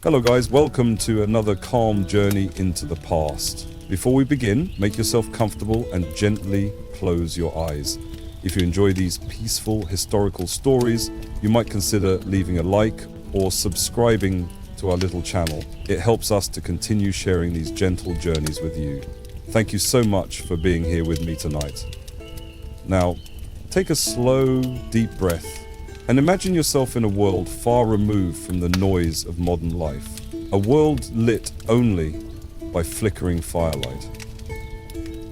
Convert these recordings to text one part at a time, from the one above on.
Hello guys, welcome to another calm journey into the past. Before we begin, make yourself comfortable and gently close your eyes. If you enjoy these peaceful historical stories, you might consider leaving a like or subscribing to our little channel. It helps us to continue sharing these gentle journeys with you. Thank you so much for being here with me tonight. Now, take a slow, deep breath and imagine yourself in a world far removed from the noise of modern life. A world lit only by flickering firelight.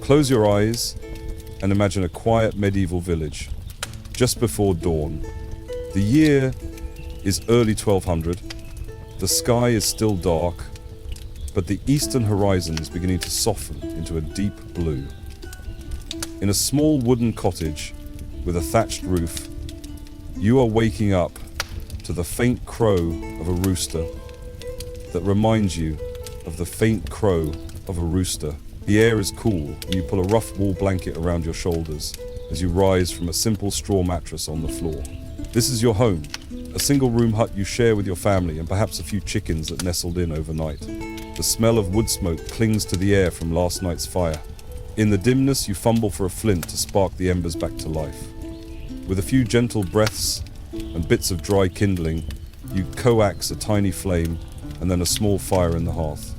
Close your eyes and imagine a quiet medieval village, just before dawn. The year is early 1200. The sky is still dark, but the eastern horizon is beginning to soften into a deep blue. In a small wooden cottage with a thatched roof, you are waking up to the faint crow of a rooster that reminds you of the faint crow of a rooster. The air is cool and you pull a rough wool blanket around your shoulders as you rise from a simple straw mattress on the floor. This is your home, a single room hut you share with your family and perhaps a few chickens that nestled in overnight. The smell of wood smoke clings to the air from last night's fire. In the dimness, you fumble for a flint to spark the embers back to life. With a few gentle breaths and bits of dry kindling, you coax a tiny flame and then a small fire in the hearth.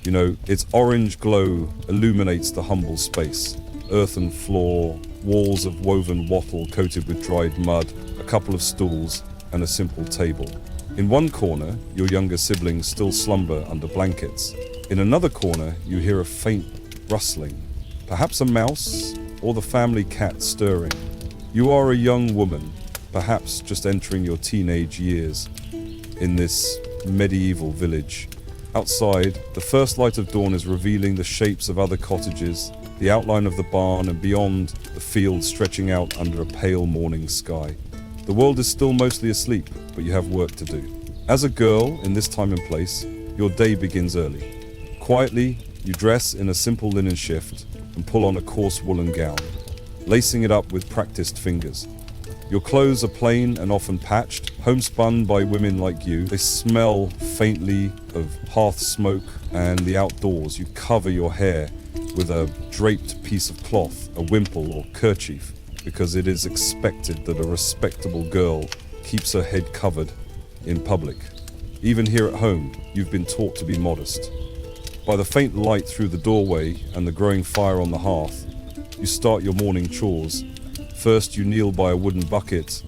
You know, its orange glow illuminates the humble space. Earthen floor, walls of woven wattle coated with dried mud, a couple of stools, and a simple table. In one corner, your younger siblings still slumber under blankets. In another corner, you hear a faint rustling, perhaps a mouse or the family cat stirring. You are a young woman, perhaps just entering your teenage years, in this medieval village. Outside, the first light of dawn is revealing the shapes of other cottages, the outline of the barn, and beyond, the field stretching out under a pale morning sky. The world is still mostly asleep, but you have work to do. As a girl, in this time and place, your day begins early. Quietly, you dress in a simple linen shift and pull on a coarse woolen gown, lacing it up with practiced fingers. Your clothes are plain and often patched, homespun by women like you. They smell faintly of hearth smoke and the outdoors. You cover your hair with a draped piece of cloth, a wimple or kerchief, because it is expected that a respectable girl keeps her head covered in public. Even here at home, you've been taught to be modest. By the faint light through the doorway and the growing fire on the hearth, you start your morning chores. First, you kneel by a wooden bucket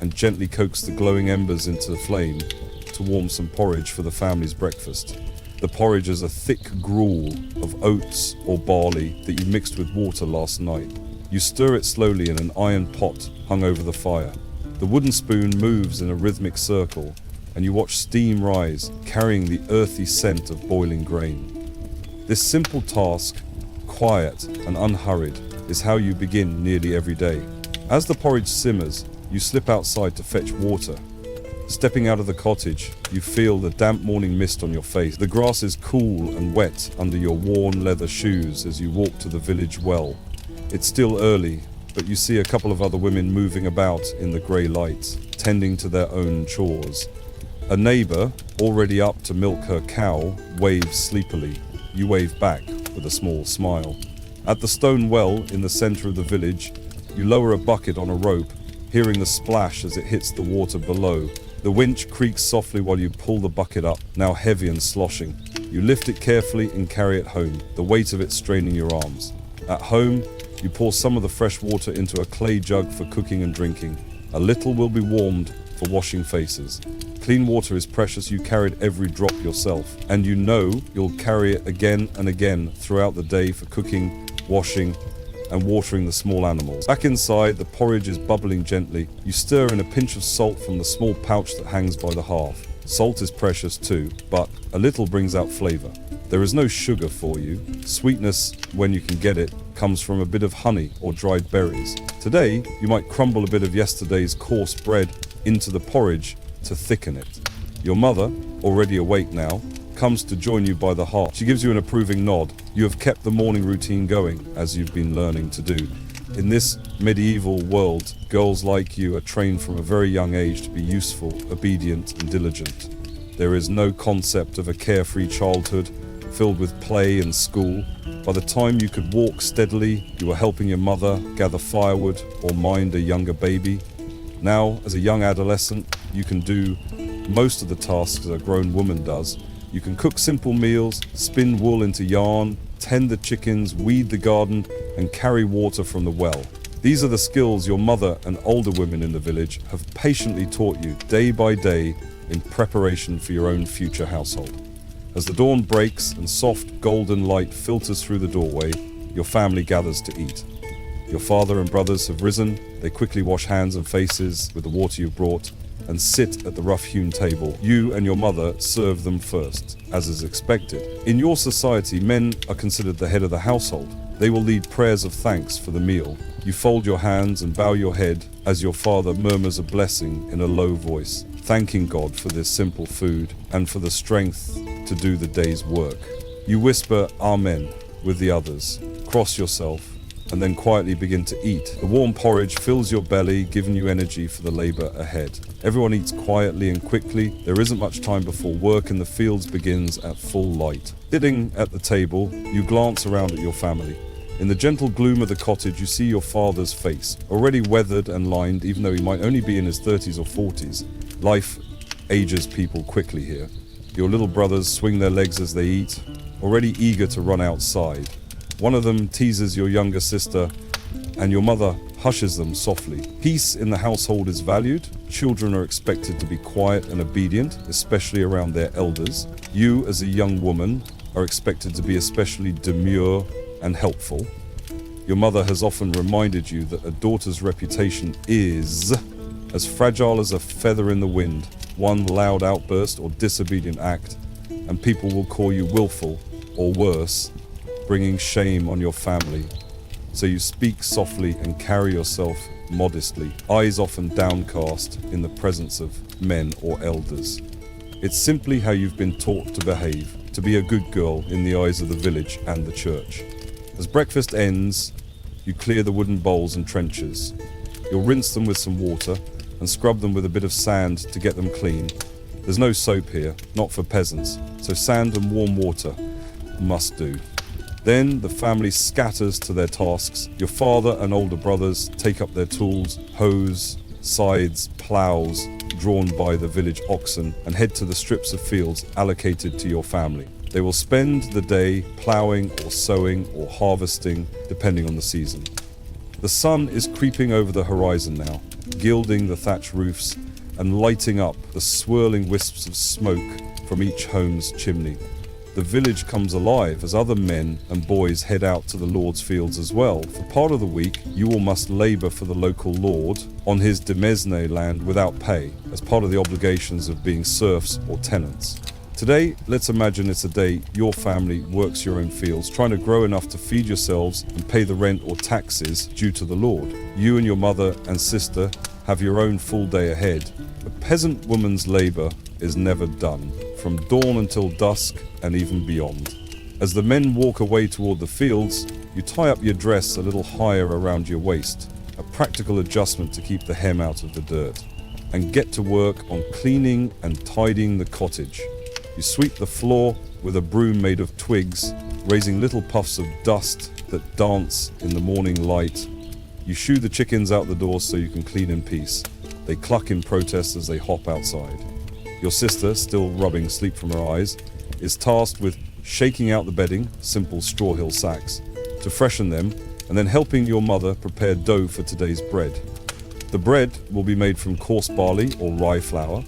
and gently coax the glowing embers into the flame to warm some porridge for the family's breakfast. The porridge is a thick gruel of oats or barley that you mixed with water last night. You stir it slowly in an iron pot hung over the fire. The wooden spoon moves in a rhythmic circle, and you watch steam rise, carrying the earthy scent of boiling grain. This simple task, quiet and unhurried, is how you begin nearly every day. As the porridge simmers, you slip outside to fetch water. Stepping out of the cottage, you feel the damp morning mist on your face. The grass is cool and wet under your worn leather shoes as you walk to the village well. It's still early, but you see a couple of other women moving about in the grey light, tending to their own chores. A neighbour, already up to milk her cow, waves sleepily. You wave back with a small smile. At the stone well in the centre of the village, you lower a bucket on a rope, hearing the splash as it hits the water below. The winch creaks softly while you pull the bucket up, now heavy and sloshing. You lift it carefully and carry it home, the weight of it straining your arms. At home, you pour some of the fresh water into a clay jug for cooking and drinking. A little will be warmed for washing faces. Clean water is precious, you carried every drop yourself, and you know you'll carry it again and again throughout the day for cooking, washing, and watering the small animals. Back inside, the porridge is bubbling gently. You stir in a pinch of salt from the small pouch that hangs by the hearth. Salt is precious too, but a little brings out flavor. There is no sugar for you. Sweetness, when you can get it, comes from a bit of honey or dried berries. Today, you might crumble a bit of yesterday's coarse bread into the porridge to thicken it. Your mother, already awake now, comes to join you by the hearth. She gives you an approving nod. You have kept the morning routine going, as you've been learning to do. In this medieval world, girls like you are trained from a very young age to be useful, obedient, and diligent. There is no concept of a carefree childhood filled with play and school. By the time you could walk steadily, you were helping your mother gather firewood or mind a younger baby. Now, as a young adolescent, you can do most of the tasks a grown woman does. You can cook simple meals, spin wool into yarn, tend the chickens, weed the garden, and carry water from the well. These are the skills your mother and older women in the village have patiently taught you day by day in preparation for your own future household. As the dawn breaks and soft golden light filters through the doorway, your family gathers to eat. Your father and brothers have risen. They quickly wash hands and faces with the water you've brought and sit at the rough-hewn table. You and your mother serve them first, as is expected. In your society, men are considered the head of the household. They will lead prayers of thanks for the meal. You fold your hands and bow your head as your father murmurs a blessing in a low voice, thanking God for this simple food and for the strength to do the day's work. You whisper Amen with the others, cross yourself, and then quietly begin to eat. The warm porridge fills your belly, giving you energy for the labor ahead. Everyone eats quietly and quickly. There isn't much time before work in the fields begins at full light. Sitting at the table, you glance around at your family. In the gentle gloom of the cottage, you see your father's face, already weathered and lined, even though he might only be in his 30s or 40s. Life ages people quickly here. Your little brothers swing their legs as they eat, already eager to run outside. One of them teases your younger sister, and your mother hushes them softly. Peace in the household is valued. Children are expected to be quiet and obedient, especially around their elders. You, as a young woman, are expected to be especially demure and helpful. Your mother has often reminded you that a daughter's reputation is as fragile as a feather in the wind. One loud outburst or disobedient act, and people will call you willful, or worse, bringing shame on your family. So you speak softly and carry yourself modestly, eyes often downcast in the presence of men or elders. It's simply how you've been taught to behave, to be a good girl in the eyes of the village and the church. As breakfast ends, you clear the wooden bowls and trenchers. You'll rinse them with some water and scrub them with a bit of sand to get them clean. There's no soap here, not for peasants, so sand and warm water must do. Then the family scatters to their tasks. Your father and older brothers take up their tools, hoes, scythes, ploughs, drawn by the village oxen, and head to the strips of fields allocated to your family. They will spend the day ploughing or sowing or harvesting, depending on the season. The sun is creeping over the horizon now, gilding the thatch roofs and lighting up the swirling wisps of smoke from each home's chimney. The village comes alive as other men and boys head out to the Lord's fields as well. For part of the week, you all must labour for the local Lord on his demesne land without pay, as part of the obligations of being serfs or tenants. Today, let's imagine it's a day your family works your own fields, trying to grow enough to feed yourselves and pay the rent or taxes due to the Lord. You and your mother and sister have your own full day ahead. A peasant woman's labour is never done, from dawn until dusk and even beyond. As the men walk away toward the fields, you tie up your dress a little higher around your waist, a practical adjustment to keep the hem out of the dirt, and get to work on cleaning and tidying the cottage. You sweep the floor with a broom made of twigs, raising little puffs of dust that dance in the morning light. You shoo the chickens out the door so you can clean in peace. They cluck in protest as they hop outside. Your sister, still rubbing sleep from her eyes, is tasked with shaking out the bedding, simple straw hill sacks, to freshen them, and then helping your mother prepare dough for today's bread. The bread will be made from coarse barley or rye flour,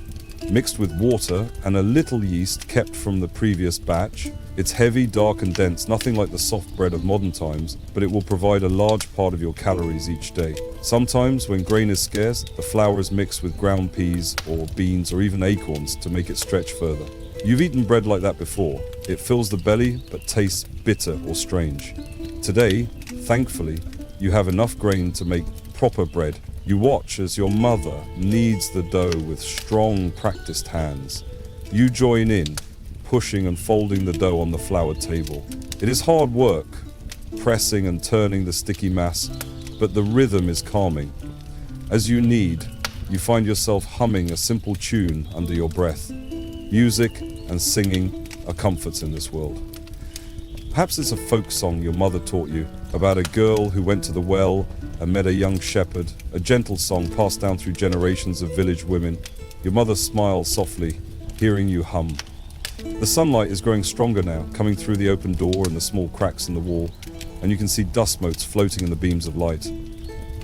mixed with water and a little yeast kept from the previous batch. It's heavy, dark and dense, nothing like the soft bread of modern times, but it will provide a large part of your calories each day. Sometimes, when grain is scarce, the flour is mixed with ground peas or beans or even acorns to make it stretch further. You've eaten bread like that before. It fills the belly but tastes bitter or strange. Today, thankfully, you have enough grain to make proper bread. You watch as your mother kneads the dough with strong, practiced hands. You join in, pushing and folding the dough on the floured table. It is hard work, pressing and turning the sticky mass, but the rhythm is calming. As you knead, you find yourself humming a simple tune under your breath. Music and singing are comforts in this world. Perhaps it's a folk song your mother taught you about a girl who went to the well and met a young shepherd, a gentle song passed down through generations of village women. Your mother smiles softly, hearing you hum. The sunlight is growing stronger now, coming through the open door and the small cracks in the wall, and you can see dust motes floating in the beams of light.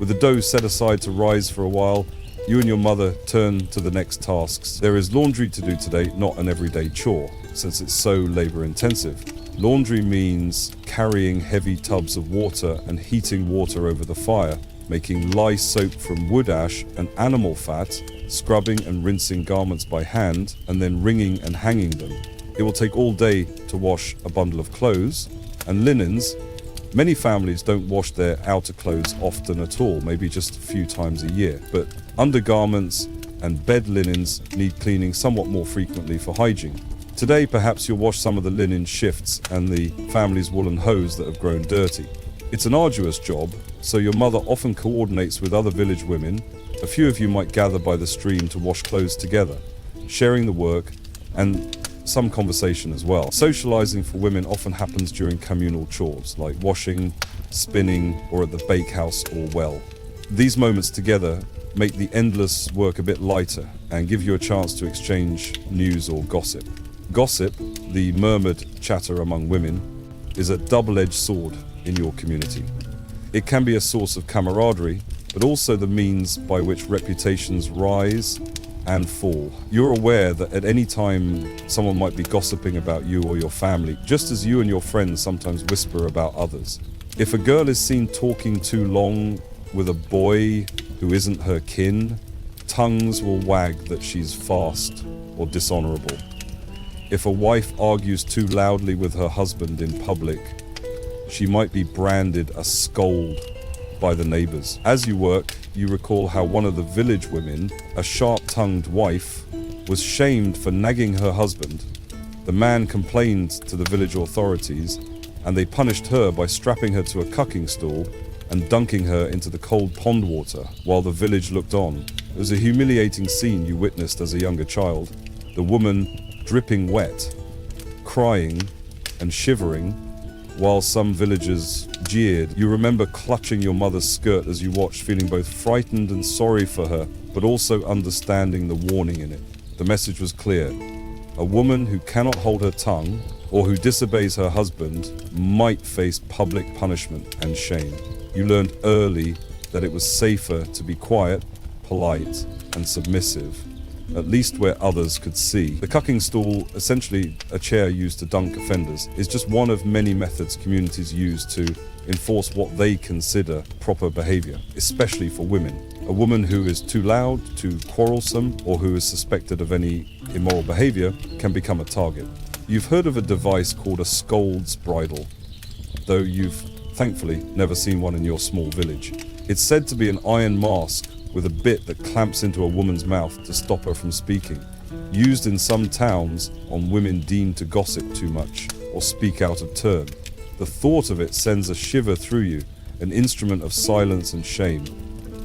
With the dough set aside to rise for a while, you and your mother turn to the next tasks. There is laundry to do today, not an everyday chore, since it's so labor-intensive. Laundry means carrying heavy tubs of water and heating water over the fire, making lye soap from wood ash and animal fat, scrubbing and rinsing garments by hand, and then wringing and hanging them. It will take all day to wash a bundle of clothes, and linens. Many families don't wash their outer clothes often at all, maybe just a few times a year, but undergarments and bed linens need cleaning somewhat more frequently for hygiene. Today, perhaps you'll wash some of the linen shifts and the family's woolen hose that have grown dirty. It's an arduous job, so your mother often coordinates with other village women. A few of you might gather by the stream to wash clothes together, sharing the work and some conversation as well. Socializing for women often happens during communal chores, like washing, spinning, or at the bakehouse or well. These moments together make the endless work a bit lighter and give you a chance to exchange news or gossip. Gossip, the murmured chatter among women, is a double-edged sword in your community. It can be a source of camaraderie, but also the means by which reputations rise and fall. You're aware that at any time someone might be gossiping about you or your family, just as you and your friends sometimes whisper about others. If a girl is seen talking too long with a boy who isn't her kin, tongues will wag that she's fast or dishonorable. If a wife argues too loudly with her husband in public, she might be branded a scold by the neighbors. As you work, you recall how one of the village women, a sharp-tongued wife, was shamed for nagging her husband. The man complained to the village authorities, and they punished her by strapping her to a cucking stool and dunking her into the cold pond water while the village looked on. It was a humiliating scene you witnessed as a younger child. The woman dripping wet, crying and shivering, while some villagers jeered. You remember clutching your mother's skirt as you watched, feeling both frightened and sorry for her, but also understanding the warning in it. The message was clear. A woman who cannot hold her tongue or who disobeys her husband might face public punishment and shame. You learned early that it was safer to be quiet, polite, and submissive, at least where others could see. The cucking stool, essentially a chair used to dunk offenders, is just one of many methods communities use to enforce what they consider proper behavior, especially for women. A woman who is too loud, too quarrelsome, or who is suspected of any immoral behavior can become a target. You've heard of a device called a scold's bridle, though you've thankfully never seen one in your small village. It's said to be an iron mask with a bit that clamps into a woman's mouth to stop her from speaking, used in some towns on women deemed to gossip too much or speak out of turn. The thought of it sends a shiver through you, an instrument of silence and shame.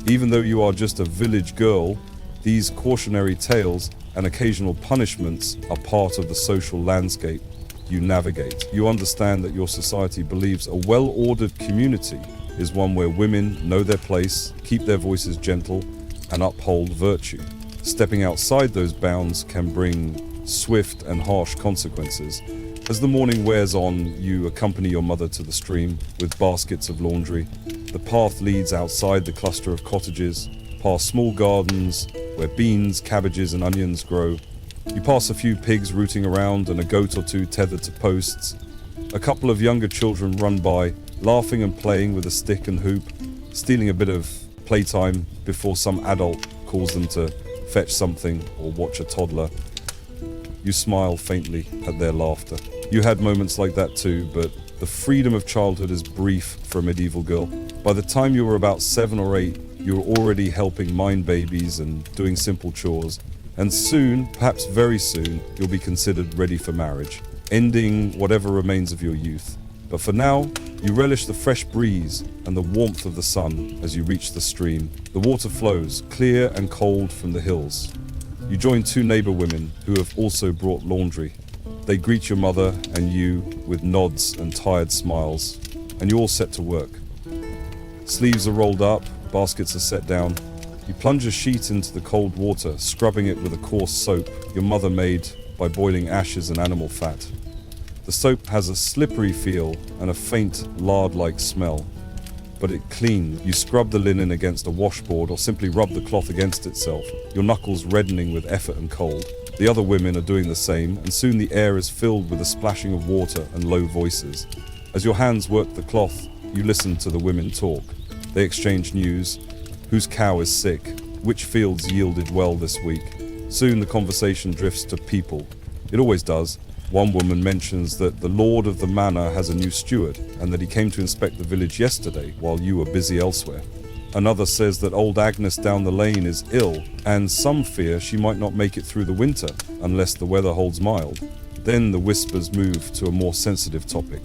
Even though you are just a village girl, these cautionary tales and occasional punishments are part of the social landscape you navigate. You understand that your society believes a well-ordered community is one where women know their place, keep their voices gentle, and uphold virtue. Stepping outside those bounds can bring swift and harsh consequences. As the morning wears on, you accompany your mother to the stream with baskets of laundry. The path leads outside the cluster of cottages, past small gardens where beans, cabbages, and onions grow. You pass a few pigs rooting around and a goat or two tethered to posts. A couple of younger children run by, laughing and playing with a stick and hoop, stealing a bit of playtime before some adult calls them to fetch something or watch a toddler. You smile faintly at their laughter. You had moments like that too, but the freedom of childhood is brief for a medieval girl. By the time you were about 7 or 8, you were already helping mind babies and doing simple chores. And soon, perhaps very soon, you'll be considered ready for marriage, ending whatever remains of your youth. But for now, you relish the fresh breeze and the warmth of the sun as you reach the stream. The water flows, clear and cold from the hills. You join two neighbor women who have also brought laundry. They greet your mother and you with nods and tired smiles, and you're all set to work. Sleeves are rolled up, baskets are set down. You plunge a sheet into the cold water, scrubbing it with a coarse soap your mother made by boiling ashes and animal fat. The soap has a slippery feel and a faint lard-like smell, but it cleans. You scrub the linen against a washboard or simply rub the cloth against itself, your knuckles reddening with effort and cold. The other women are doing the same, and soon the air is filled with the splashing of water and low voices. As your hands work the cloth, you listen to the women talk. They exchange news. Whose cow is sick? Which fields yielded well this week? Soon the conversation drifts to people. It always does. One woman mentions that the lord of the manor has a new steward and that he came to inspect the village yesterday while you were busy elsewhere. Another says that old Agnes down the lane is ill, and some fear she might not make it through the winter unless the weather holds mild. Then the whispers move to a more sensitive topic.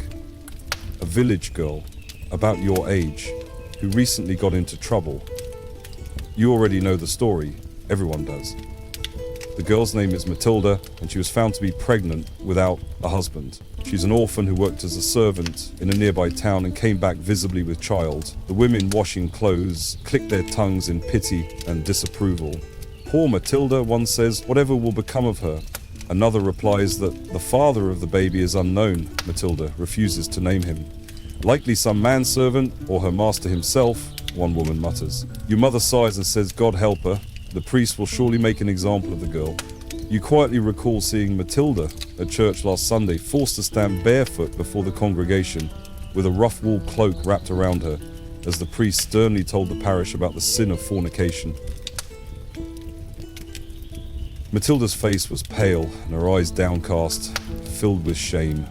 A village girl, about your age, who recently got into trouble. You already know the story, everyone does. The girl's name is Matilda, and she was found to be pregnant without a husband. She's an orphan who worked as a servant in a nearby town and came back visibly with child. The women washing clothes click their tongues in pity and disapproval. Poor Matilda, one says, whatever will become of her? Another replies that the father of the baby is unknown. Matilda refuses to name him. Likely some manservant or her master himself, one woman mutters. Your mother sighs and says, God help her. The priest will surely make an example of the girl. You quietly recall seeing Matilda at church last Sunday, forced to stand barefoot before the congregation with a rough wool cloak wrapped around her, as the priest sternly told the parish about the sin of fornication. Matilda's face was pale and her eyes downcast, filled with shame.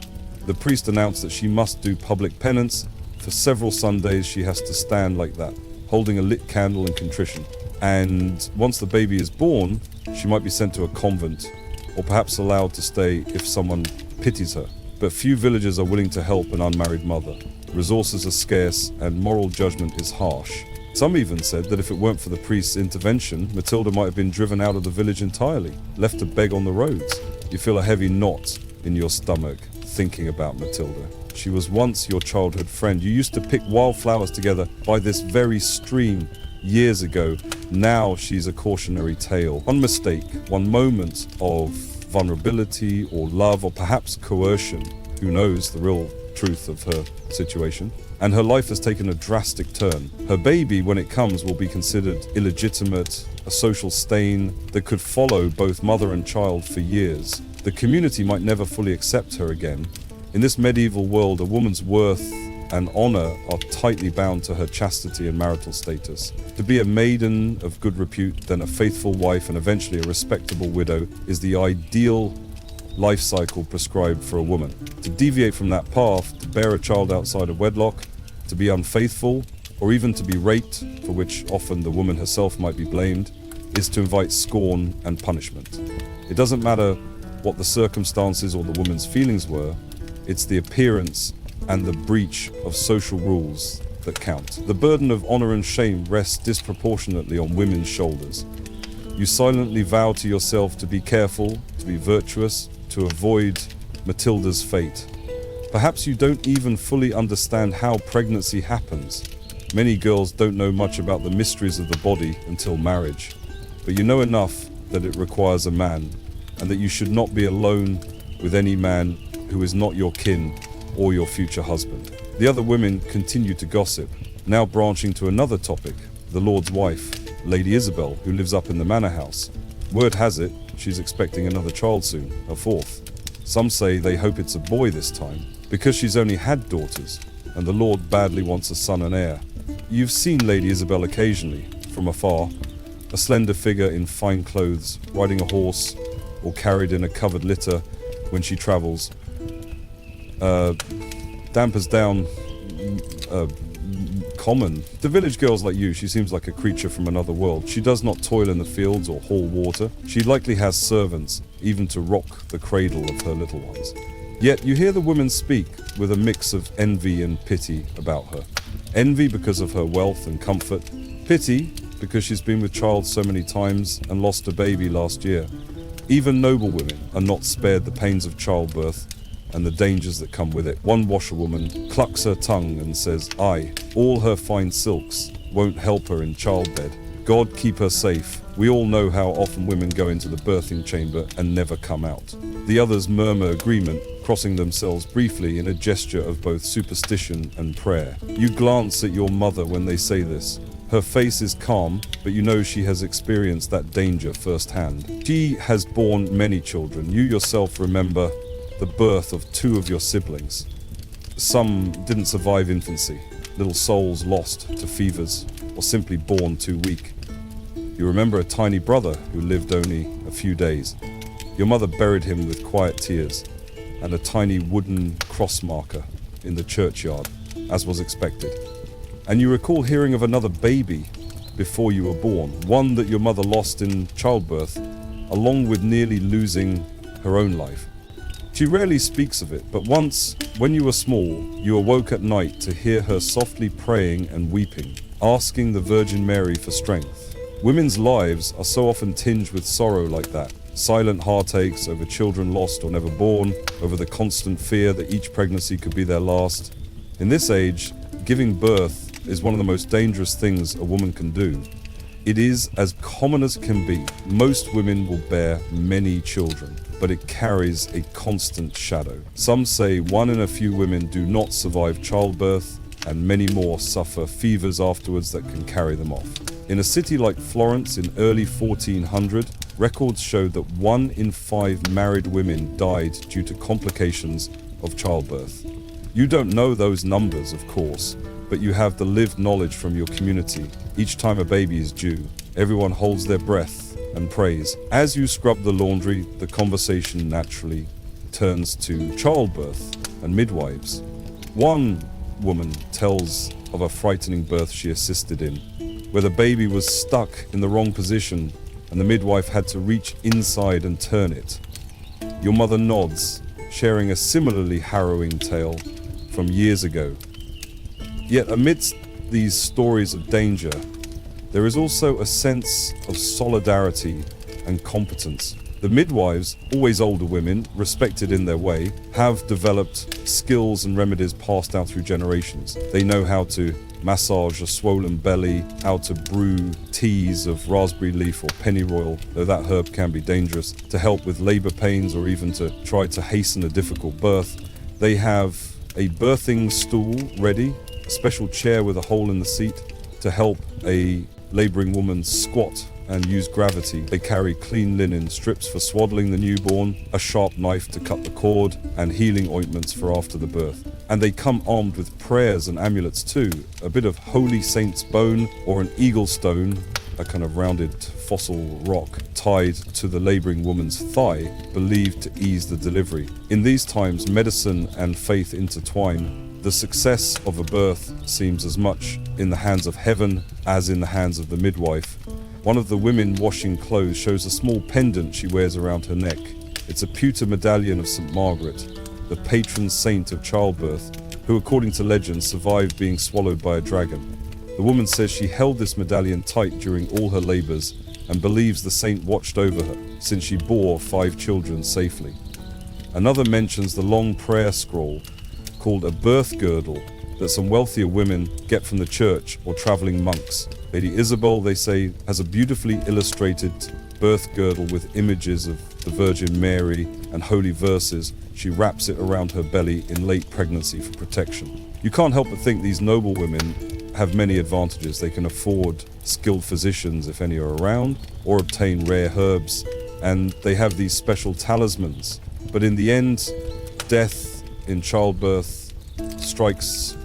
The priest announced that she must do public penance. For several Sundays she has to stand like that, holding a lit candle in contrition. And once the baby is born, she might be sent to a convent, or perhaps allowed to stay if someone pities her. But few villagers are willing to help an unmarried mother. Resources are scarce and moral judgment is harsh. Some even said that if it weren't for the priest's intervention, Matilda might have been driven out of the village entirely, left to beg on the roads. You feel a heavy knot in your stomach thinking about Matilda. She was once your childhood friend. You used to pick wildflowers together by this very stream years ago. Now she's a cautionary tale. One mistake, one moment of vulnerability or love or perhaps coercion, who knows the real truth of her situation, and her life has taken a drastic turn. Her baby, when it comes, will be considered illegitimate, a social stain that could follow both mother and child for years. The community might never fully accept her again. In this medieval world, a woman's worth and honor are tightly bound to her chastity and marital status. To be a maiden of good repute, then a faithful wife, and eventually a respectable widow is the ideal life cycle prescribed for a woman. To deviate from that path, to bear a child outside of wedlock, to be unfaithful, or even to be raped, for which often the woman herself might be blamed, is to invite scorn and punishment. It doesn't matter what the circumstances or the woman's feelings were, it's the appearance and the breach of social rules that count. The burden of honor and shame rests disproportionately on women's shoulders. You silently vow to yourself to be careful, to be virtuous, to avoid Matilda's fate. Perhaps you don't even fully understand how pregnancy happens. Many girls don't know much about the mysteries of the body until marriage, but you know enough that it requires a man, and that you should not be alone with any man who is not your kin or your future husband. The other women continue to gossip, now branching to another topic, the Lord's wife, Lady Isabel, who lives up in the manor house. Word has it, she's expecting another child soon, a fourth. Some say they hope it's a boy this time, because she's only had daughters, and the Lord badly wants a son and heir. You've seen Lady Isabel occasionally, from afar, a slender figure in fine clothes, riding a horse, or carried in a covered litter when she travels. Dampers down common. To village girls like you, she seems like a creature from another world. She does not toil in the fields or haul water. She likely has servants, even to rock the cradle of her little ones. Yet you hear the women speak with a mix of envy and pity about her. Envy because of her wealth and comfort. Pity because she's been with child so many times and lost a baby last year. Even noble women are not spared the pains of childbirth and the dangers that come with it. One washerwoman clucks her tongue and says, "Aye, all her fine silks won't help her in childbed. God keep her safe." We all know how often women go into the birthing chamber and never come out. The others murmur agreement, crossing themselves briefly in a gesture of both superstition and prayer. You glance at your mother when they say this. Her face is calm, but you know she has experienced that danger firsthand. She has borne many children. You yourself remember the birth of 2 of your siblings. Some didn't survive infancy, little souls lost to fevers, or simply born too weak. You remember a tiny brother who lived only a few days. Your mother buried him with quiet tears and a tiny wooden cross marker in the churchyard, as was expected. And you recall hearing of another baby before you were born, one that your mother lost in childbirth, along with nearly losing her own life. She rarely speaks of it, but once, when you were small, you awoke at night to hear her softly praying and weeping, asking the Virgin Mary for strength. Women's lives are so often tinged with sorrow like that. Silent heartaches over children lost or never born, over the constant fear that each pregnancy could be their last. In this age, giving birth is one of the most dangerous things a woman can do. It is as common as it can be. Most women will bear many children, but it carries a constant shadow. Some say 1 in a few women do not survive childbirth, and many more suffer fevers afterwards that can carry them off. In a city like Florence in early 1400, records showed that 1 in 5 married women died due to complications of childbirth. You don't know those numbers, of course, but you have the lived knowledge from your community. Each time a baby is due, everyone holds their breath and prays. As you scrub the laundry, the conversation naturally turns to childbirth and midwives. One woman tells of a frightening birth she assisted in, where the baby was stuck in the wrong position and the midwife had to reach inside and turn it. Your mother nods, sharing a similarly harrowing tale from years ago. Yet amidst these stories of danger, there is also a sense of solidarity and competence. The midwives, always older women, respected in their way, have developed skills and remedies passed down through generations. They know how to massage a swollen belly, how to brew teas of raspberry leaf or pennyroyal, though that herb can be dangerous, to help with labor pains or even to try to hasten a difficult birth. They have a birthing stool ready, a special chair with a hole in the seat to help a laboring woman squat and use gravity. They carry clean linen strips for swaddling the newborn, a sharp knife to cut the cord, and healing ointments for after the birth. And they come armed with prayers and amulets too, a bit of holy saint's bone or an eagle stone, a kind of rounded fossil rock tied to the laboring woman's thigh, believed to ease the delivery. In these times, medicine and faith intertwine. The success of a birth seems as much in the hands of heaven as in the hands of the midwife. One of the women washing clothes shows a small pendant she wears around her neck. It's a pewter medallion of St. Margaret, the patron saint of childbirth, who according to legend survived being swallowed by a dragon. The woman says she held this medallion tight during all her labors and believes the saint watched over her since she bore 5 children safely. Another mentions the long prayer scroll called a birth girdle that some wealthier women get from the church or traveling monks. Lady Isabel, they say, has a beautifully illustrated birth girdle with images of the Virgin Mary and holy verses. She wraps it around her belly in late pregnancy for protection. You can't help but think these noble women have many advantages. They can afford skilled physicians, if any are around, or obtain rare herbs, and they have these special talismans. But in the end, death in childbirth strikes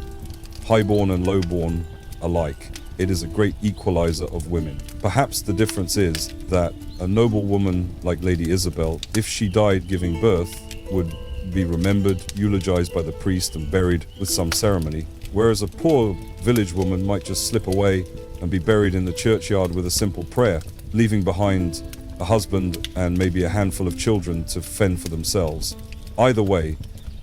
highborn and lowborn alike. It is a great equalizer of women. Perhaps the difference is that a noble woman like Lady Isabel, if she died giving birth, would be remembered, eulogized by the priest and buried with some ceremony, whereas a poor village woman might just slip away and be buried in the churchyard with a simple prayer, leaving behind a husband and maybe a handful of children to fend for themselves. Either way,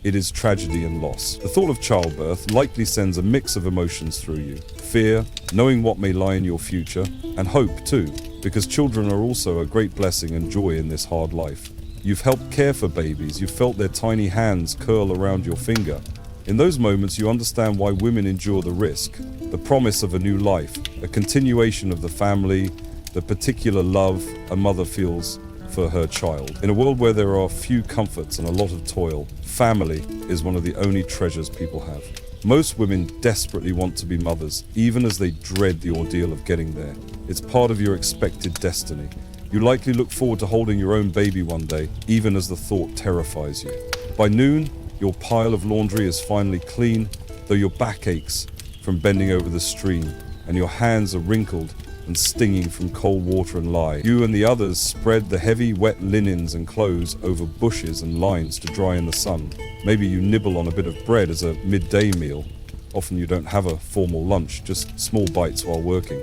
it is tragedy and loss. The thought of childbirth likely sends a mix of emotions through you. Fear, knowing what may lie in your future, and hope too, because children are also a great blessing and joy in this hard life. You've helped care for babies, you've felt their tiny hands curl around your finger. In those moments, you understand why women endure the risk, the promise of a new life, a continuation of the family, the particular love a mother feels for her child. In a world where there are few comforts and a lot of toil, family is one of the only treasures people have. Most women desperately want to be mothers, even as they dread the ordeal of getting there. It's part of your expected destiny. You likely look forward to holding your own baby one day, even as the thought terrifies you. By noon, your pile of laundry is finally clean, though your back aches from bending over the stream, and your hands are wrinkled and stinging from cold water and lye. You and the others spread the heavy, wet linens and clothes over bushes and lines to dry in the sun. Maybe you nibble on a bit of bread as a midday meal. Often you don't have a formal lunch, just small bites while working,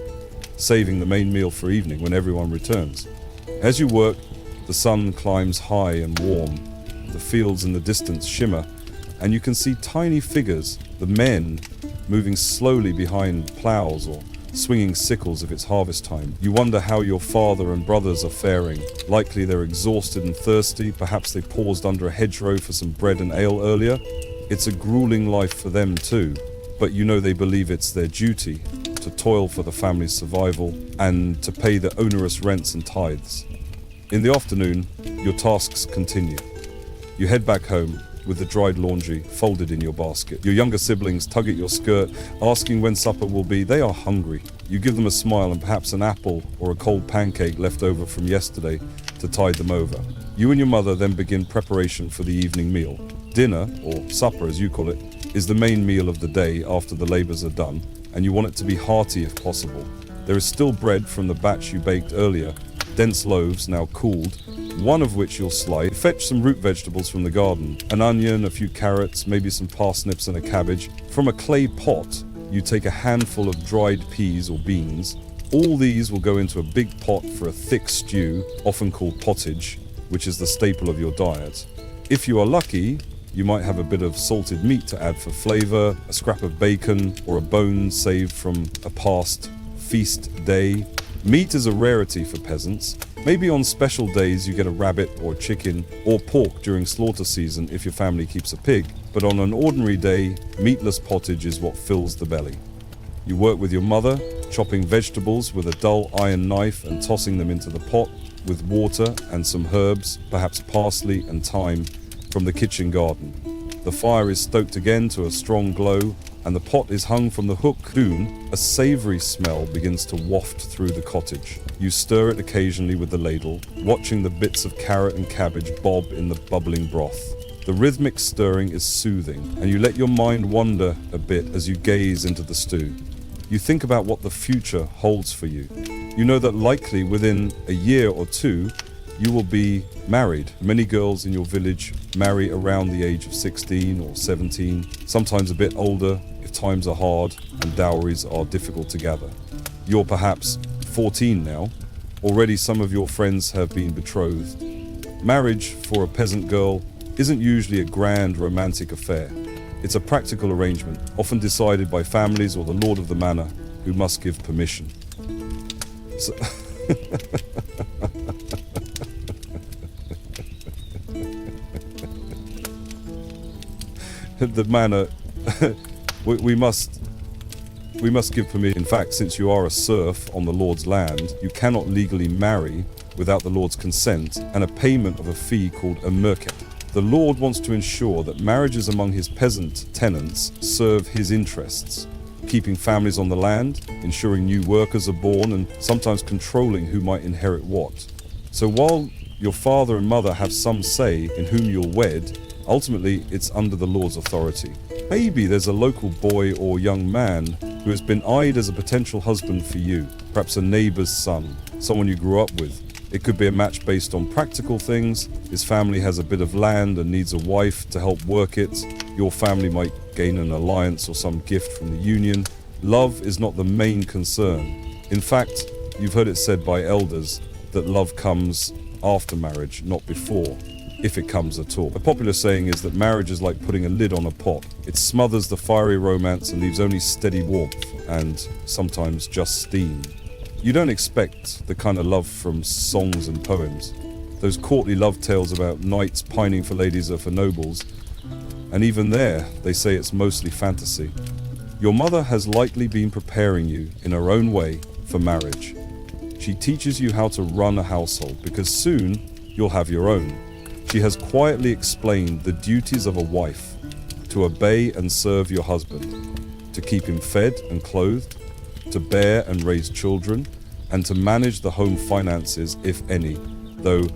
saving the main meal for evening when everyone returns. As you work, the sun climbs high and warm. The fields in the distance shimmer, and you can see tiny figures, the men, moving slowly behind plows or swinging sickles if it's harvest time. You wonder how your father and brothers are faring. Likely they're exhausted and thirsty. Perhaps they paused under a hedgerow for some bread and ale earlier. It's a grueling life for them too, but you know they believe it's their duty to toil for the family's survival and to pay the onerous rents and tithes. In the afternoon, your tasks continue. You head back home with the dried laundry folded in your basket. Your younger siblings tug at your skirt, asking when supper will be. They are hungry. You give them a smile and perhaps an apple or a cold pancake left over from yesterday to tide them over. You and your mother then begin preparation for the evening meal. Dinner, or supper as you call it, is the main meal of the day after the labors are done, and you want it to be hearty if possible. There is still bread from the batch you baked earlier, dense loaves now cooled, one of which you'll slice. Fetch some root vegetables from the garden, an onion, a few carrots, maybe some parsnips and a cabbage. From a clay pot, you take a handful of dried peas or beans. All these will go into a big pot for a thick stew, often called pottage, which is the staple of your diet. If you are lucky, you might have a bit of salted meat to add for flavor, a scrap of bacon, or a bone saved from a past feast day. Meat is a rarity for peasants. Maybe on special days you get a rabbit or chicken or pork during slaughter season if your family keeps a pig, but on an ordinary day, meatless pottage is what fills the belly. You work with your mother, chopping vegetables with a dull iron knife and tossing them into the pot with water and some herbs, perhaps parsley and thyme, from the kitchen garden. The fire is stoked again to a strong glow, and the pot is hung from the hook. Soon, a savory smell begins to waft through the cottage. You stir it occasionally with the ladle, watching the bits of carrot and cabbage bob in the bubbling broth. The rhythmic stirring is soothing, and you let your mind wander a bit as you gaze into the stew. You think about what the future holds for you. You know that likely within a year or two, you will be married. Many girls in your village marry around the age of 16 or 17, sometimes a bit older if times are hard and dowries are difficult to gather. You're perhaps 14 now. Already some of your friends have been betrothed. Marriage for a peasant girl isn't usually a grand romantic affair. It's a practical arrangement, often decided by families or the lord of the manor, who must give permission. So the manor, we must give permission. In fact, since you are a serf on the lord's land, you cannot legally marry without the lord's consent and a payment of a fee called a merket. The lord wants to ensure that marriages among his peasant tenants serve his interests, keeping families on the land, ensuring new workers are born, and sometimes controlling who might inherit what. So while your father and mother have some say in whom you'll wed, ultimately it's under the lord's authority. Maybe there's a local boy or young man who has been eyed as a potential husband for you, perhaps a neighbor's son, someone you grew up with. It could be a match based on practical things. His family has a bit of land and needs a wife to help work it. Your family might gain an alliance or some gift from the union. Love is not the main concern. In fact, you've heard it said by elders that love comes after marriage, not before. if it comes at all. A popular saying is that marriage is like putting a lid on a pot. It smothers the fiery romance and leaves only steady warmth and sometimes just steam. You don't expect the kind of love from songs and poems. Those courtly love tales about knights pining for ladies or for nobles. And even there, they say it's mostly fantasy. Your mother has likely been preparing you in her own way for marriage. She teaches you how to run a household because soon you'll have your own. She has quietly explained the duties of a wife: to obey and serve your husband, to keep him fed and clothed, to bear and raise children, and to manage the home finances, if any, though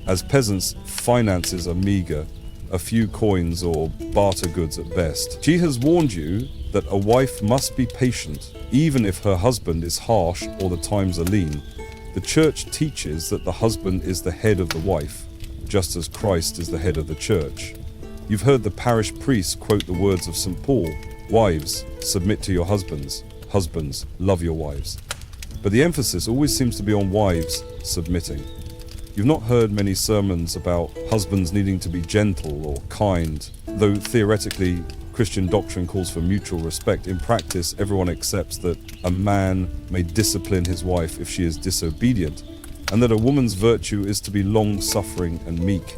as peasants, finances are meager, a few coins or barter goods at best. She has warned you that a wife must be patient, even if her husband is harsh or the times are lean. The church teaches that the husband is the head of the wife, just as Christ is the head of the church. You've heard the parish priest quote the words of St. Paul, "Wives, submit to your husbands. Husbands, love your wives." But the emphasis always seems to be on wives submitting. You've not heard many sermons about husbands needing to be gentle or kind. Though theoretically Christian doctrine calls for mutual respect, in practice everyone accepts that a man may discipline his wife if she is disobedient, and that a woman's virtue is to be long-suffering and meek.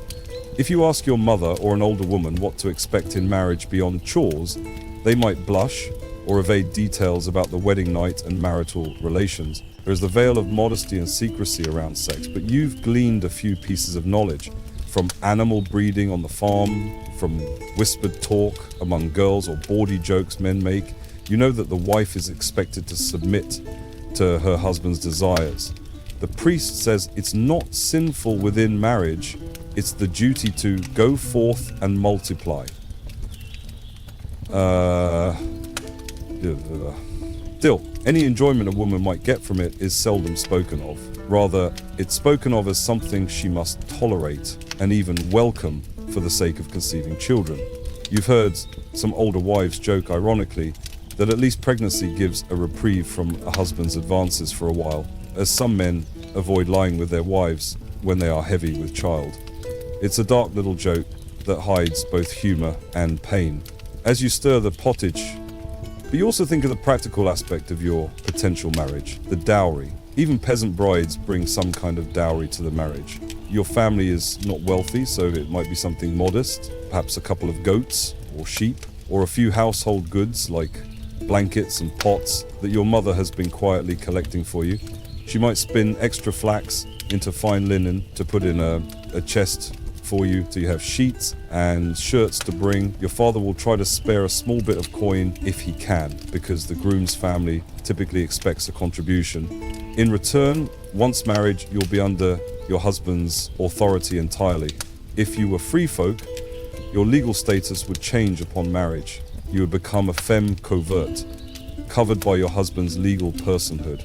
If you ask your mother or an older woman what to expect in marriage beyond chores, they might blush or evade details about the wedding night and marital relations. There is the veil of modesty and secrecy around sex, but you've gleaned a few pieces of knowledge from animal breeding on the farm, from whispered talk among girls or bawdy jokes men make. You know that the wife is expected to submit to her husband's desires. The priest says it's not sinful within marriage, it's the duty to go forth and multiply. Still, any enjoyment a woman might get from it is seldom spoken of. Rather, it's spoken of as something she must tolerate and even welcome for the sake of conceiving children. You've heard some older wives joke ironically that at least pregnancy gives a reprieve from a husband's advances for a while, as some men avoid lying with their wives when they are heavy with child. It's a dark little joke that hides both humour and pain. As you stir the pottage, but you also think of the practical aspect of your potential marriage, the dowry. Even peasant brides bring some kind of dowry to the marriage. Your family is not wealthy, so it might be something modest, perhaps a couple of goats or sheep, or a few household goods like blankets and pots that your mother has been quietly collecting for you. She might spin extra flax into fine linen to put in a chest for you, so you have sheets and shirts to bring. Your father will try to spare a small bit of coin if he can, because the groom's family typically expects a contribution. In return, once married, you'll be under your husband's authority entirely. If you were free folk, your legal status would change upon marriage. You would become a femme covert, covered by your husband's legal personhood.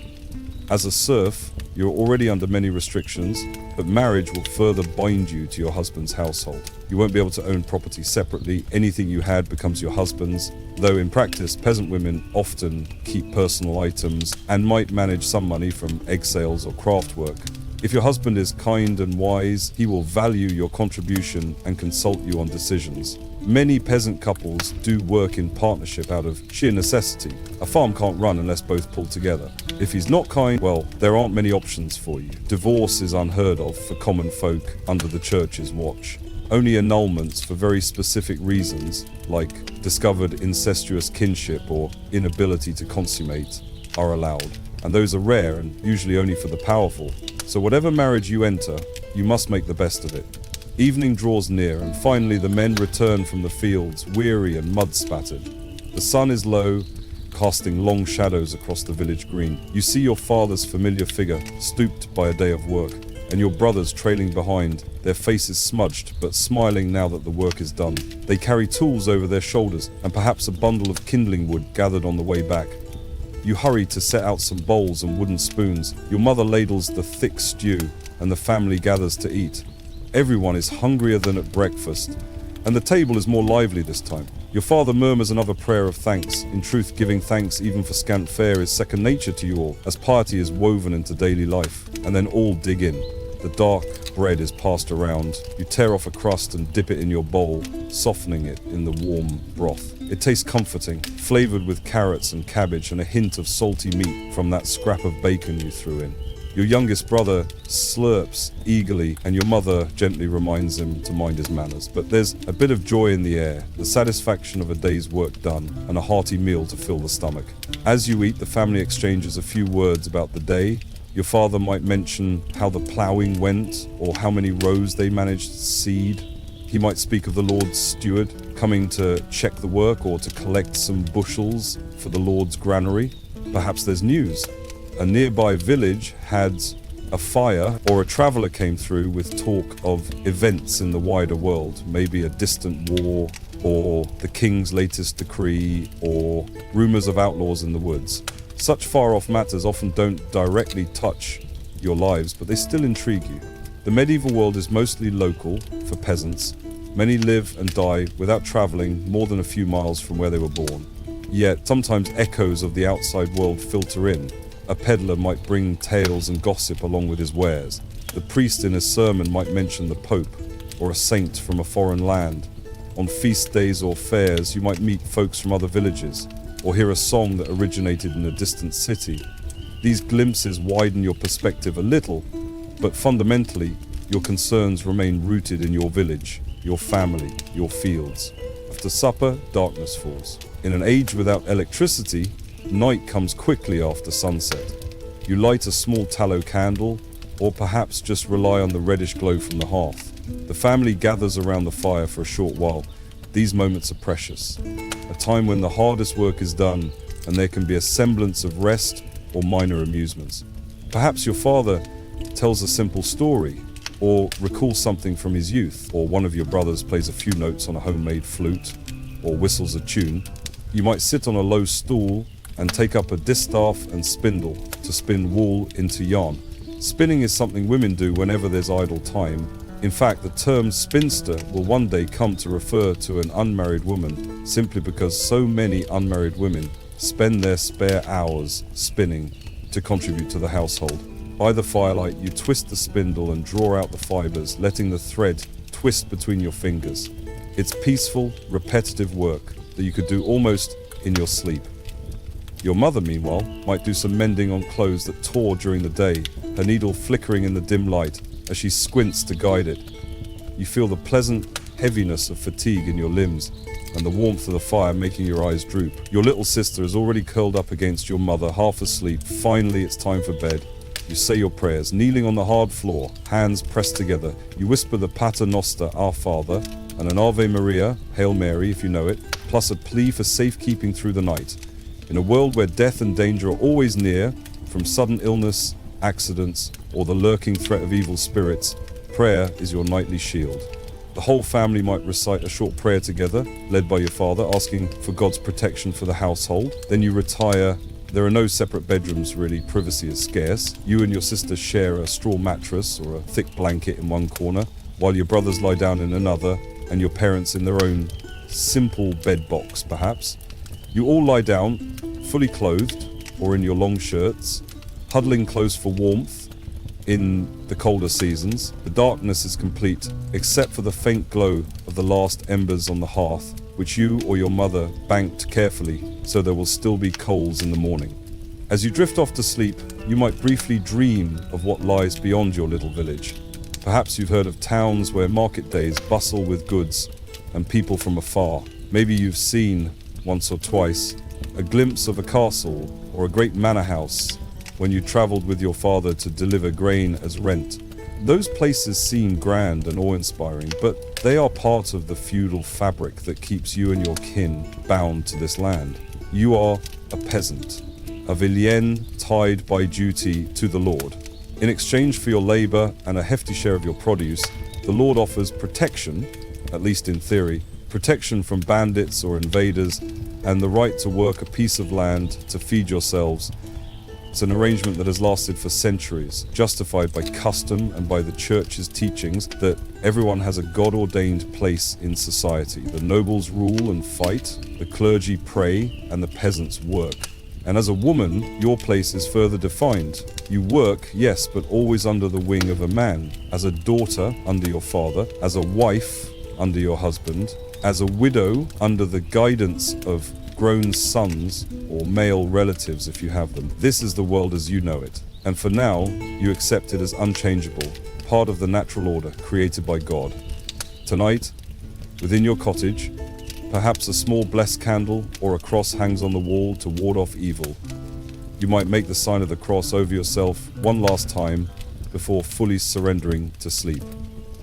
As a serf, you're already under many restrictions, but marriage will further bind you to your husband's household. You won't be able to own property separately. Anything you had becomes your husband's, though in practice, peasant women often keep personal items and might manage some money from egg sales or craft work. If your husband is kind and wise, he will value your contribution and consult you on decisions. Many peasant couples do work in partnership out of sheer necessity. A farm can't run unless both pull together. If he's not kind, well, there aren't many options for you. Divorce is unheard of for common folk under the church's watch. Only annulments for very specific reasons, like discovered incestuous kinship or inability to consummate, are allowed. And those are rare and usually only for the powerful. So whatever marriage you enter, you must make the best of it. Evening draws near, and finally the men return from the fields, weary and mud-spattered. The sun is low, casting long shadows across the village green. You see your father's familiar figure, stooped by a day of work, and your brothers trailing behind, their faces smudged, but smiling now that the work is done. They carry tools over their shoulders, and perhaps a bundle of kindling wood gathered on the way back. You hurry to set out some bowls and wooden spoons. Your mother ladles the thick stew, and the family gathers to eat. Everyone is hungrier than at breakfast, and the table is more lively this time. Your father murmurs another prayer of thanks. In truth, giving thanks even for scant fare is second nature to you all, as piety is woven into daily life. And then all dig in. The dark bread is passed around. You tear off a crust and dip it in your bowl, softening it in the warm broth. It tastes comforting, flavored with carrots and cabbage and a hint of salty meat from that scrap of bacon you threw in. Your youngest brother slurps eagerly, and your mother gently reminds him to mind his manners. But there's a bit of joy in the air, the satisfaction of a day's work done, and a hearty meal to fill the stomach. As you eat, the family exchanges a few words about the day. Your father might mention how the ploughing went, or how many rows they managed to seed. He might speak of the Lord's steward coming to check the work or to collect some bushels for the Lord's granary. Perhaps there's news. A nearby village had a fire, or a traveller came through with talk of events in the wider world, maybe a distant war, or the king's latest decree, or rumours of outlaws in the woods. Such far-off matters often don't directly touch your lives, but they still intrigue you. The medieval world is mostly local for peasants. Many live and die without travelling more than a few miles from where they were born. Yet sometimes echoes of the outside world filter in. A peddler might bring tales and gossip along with his wares. The priest in his sermon might mention the Pope or a saint from a foreign land. On feast days or fairs, you might meet folks from other villages or hear a song that originated in a distant city. These glimpses widen your perspective a little, but fundamentally, your concerns remain rooted in your village, your family, your fields. After supper, darkness falls. In an age without electricity, night comes quickly after sunset. You light a small tallow candle, or perhaps just rely on the reddish glow from the hearth. The family gathers around the fire for a short while. These moments are precious. A time when the hardest work is done, and there can be a semblance of rest or minor amusements. Perhaps your father tells a simple story, or recalls something from his youth, or one of your brothers plays a few notes on a homemade flute, or whistles a tune. You might sit on a low stool and take up a distaff and spindle to spin wool into yarn. Spinning is something women do whenever there's idle time. In fact, the term spinster will one day come to refer to an unmarried woman, simply because so many unmarried women spend their spare hours spinning to contribute to the household. By the firelight, you twist the spindle and draw out the fibers, letting the thread twist between your fingers. It's peaceful, repetitive work that you could do almost in your sleep. Your mother, meanwhile, might do some mending on clothes that tore during the day, her needle flickering in the dim light as she squints to guide it. You feel the pleasant heaviness of fatigue in your limbs and the warmth of the fire making your eyes droop. Your little sister is already curled up against your mother, half asleep. Finally, it's time for bed. You say your prayers, kneeling on the hard floor, hands pressed together. You whisper the Pater Noster, Our Father, and an Ave Maria, Hail Mary if you know it, plus a plea for safekeeping through the night. In a world where death and danger are always near, from sudden illness, accidents, or the lurking threat of evil spirits, prayer is your nightly shield. The whole family might recite a short prayer together, led by your father, asking for God's protection for the household. Then you retire. There are no separate bedrooms really, privacy is scarce. You and your sister share a straw mattress or a thick blanket in one corner, while your brothers lie down in another, and your parents in their own simple bed box perhaps. You all lie down, fully clothed, or in your long shirts, huddling close for warmth in the colder seasons. The darkness is complete, except for the faint glow of the last embers on the hearth, which you or your mother banked carefully so there will still be coals in the morning. As you drift off to sleep, you might briefly dream of what lies beyond your little village. Perhaps you've heard of towns where market days bustle with goods and people from afar. Maybe you've seen, once or twice, a glimpse of a castle or a great manor house when you travelled with your father to deliver grain as rent. Those places seem grand and awe-inspiring, but they are part of the feudal fabric that keeps you and your kin bound to this land. You are a peasant, a villein tied by duty to the Lord. In exchange for your labour and a hefty share of your produce, the Lord offers protection, at least in theory, protection from bandits or invaders, and the right to work a piece of land to feed yourselves. It's an arrangement that has lasted for centuries, justified by custom and by the church's teachings that everyone has a God-ordained place in society. The nobles rule and fight, the clergy pray, and the peasants work. And as a woman, your place is further defined. You work, yes, but always under the wing of a man. As a daughter, under your father. As a wife, under your husband. As a widow, under the guidance of grown sons or male relatives if you have them. This is the world as you know it. And for now, you accept it as unchangeable, part of the natural order created by God. Tonight, within your cottage, perhaps a small blessed candle or a cross hangs on the wall to ward off evil. You might make the sign of the cross over yourself one last time before fully surrendering to sleep.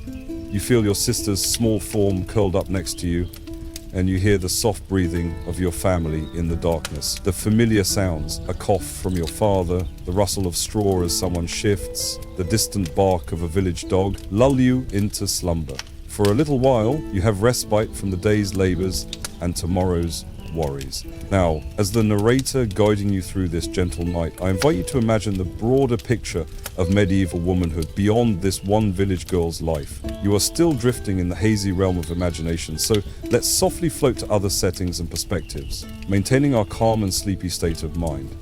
You feel your sister's small form curled up next to you, and you hear the soft breathing of your family in the darkness. The familiar sounds, a cough from your father, the rustle of straw as someone shifts, the distant bark of a village dog, lull you into slumber. For a little while, you have respite from the day's labors and tomorrow's worries. Now, as the narrator guiding you through this gentle night, I invite you to imagine the broader picture of medieval womanhood beyond this one village girl's life. You are still drifting in the hazy realm of imagination, so let's softly float to other settings and perspectives, maintaining our calm and sleepy state of mind.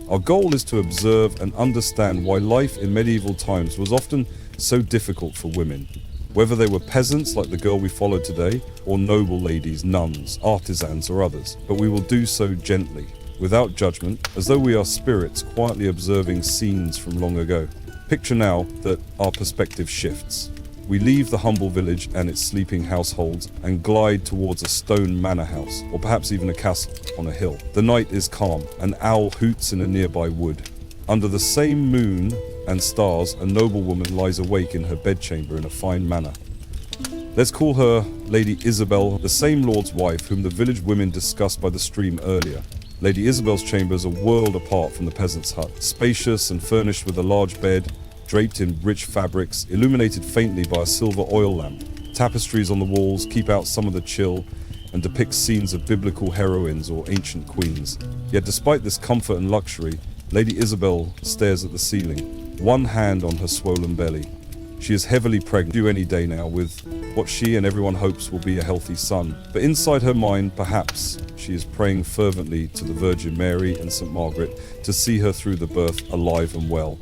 Our goal is to observe and understand why life in medieval times was often so difficult for women. Whether they were peasants like the girl we followed today, or noble ladies, nuns, artisans, or others, but we will do so gently, without judgment, as though we are spirits quietly observing scenes from long ago. Picture now that our perspective shifts. We leave the humble village and its sleeping households and glide towards a stone manor house, or perhaps even a castle on a hill. The night is calm. An owl hoots in a nearby wood. Under the same moon and stars, a noblewoman lies awake in her bedchamber in a fine manor. Let's call her Lady Isabel, the same lord's wife whom the village women discussed by the stream earlier. Lady Isabel's chamber is a world apart from the peasant's hut, spacious and furnished with a large bed, draped in rich fabrics, illuminated faintly by a silver oil lamp. Tapestries on the walls keep out some of the chill and depict scenes of biblical heroines or ancient queens. Yet despite this comfort and luxury, Lady Isabel stares at the ceiling, one hand on her swollen belly. She is heavily pregnant, due any day now, with what she and everyone hopes will be a healthy son. But inside her mind, perhaps, she is praying fervently to the Virgin Mary and St. Margaret to see her through the birth alive and well.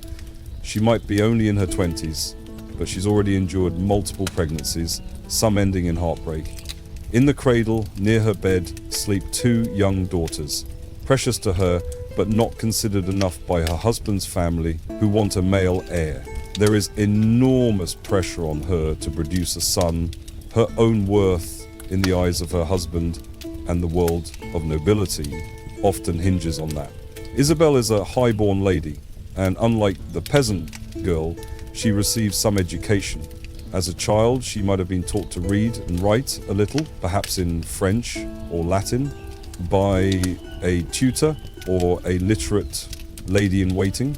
She might be only in her 20s, but she's already endured multiple pregnancies, some ending in heartbreak. In the cradle, near her bed, sleep 2 young daughters, precious to her, but not considered enough by her husband's family, who want a male heir. There is enormous pressure on her to produce a son. Her own worth in the eyes of her husband and the world of nobility often hinges on that. Isabel is a high-born lady, and unlike the peasant girl, she receives some education. As a child, she might have been taught to read and write a little, perhaps in French or Latin, by a tutor or a literate lady-in-waiting.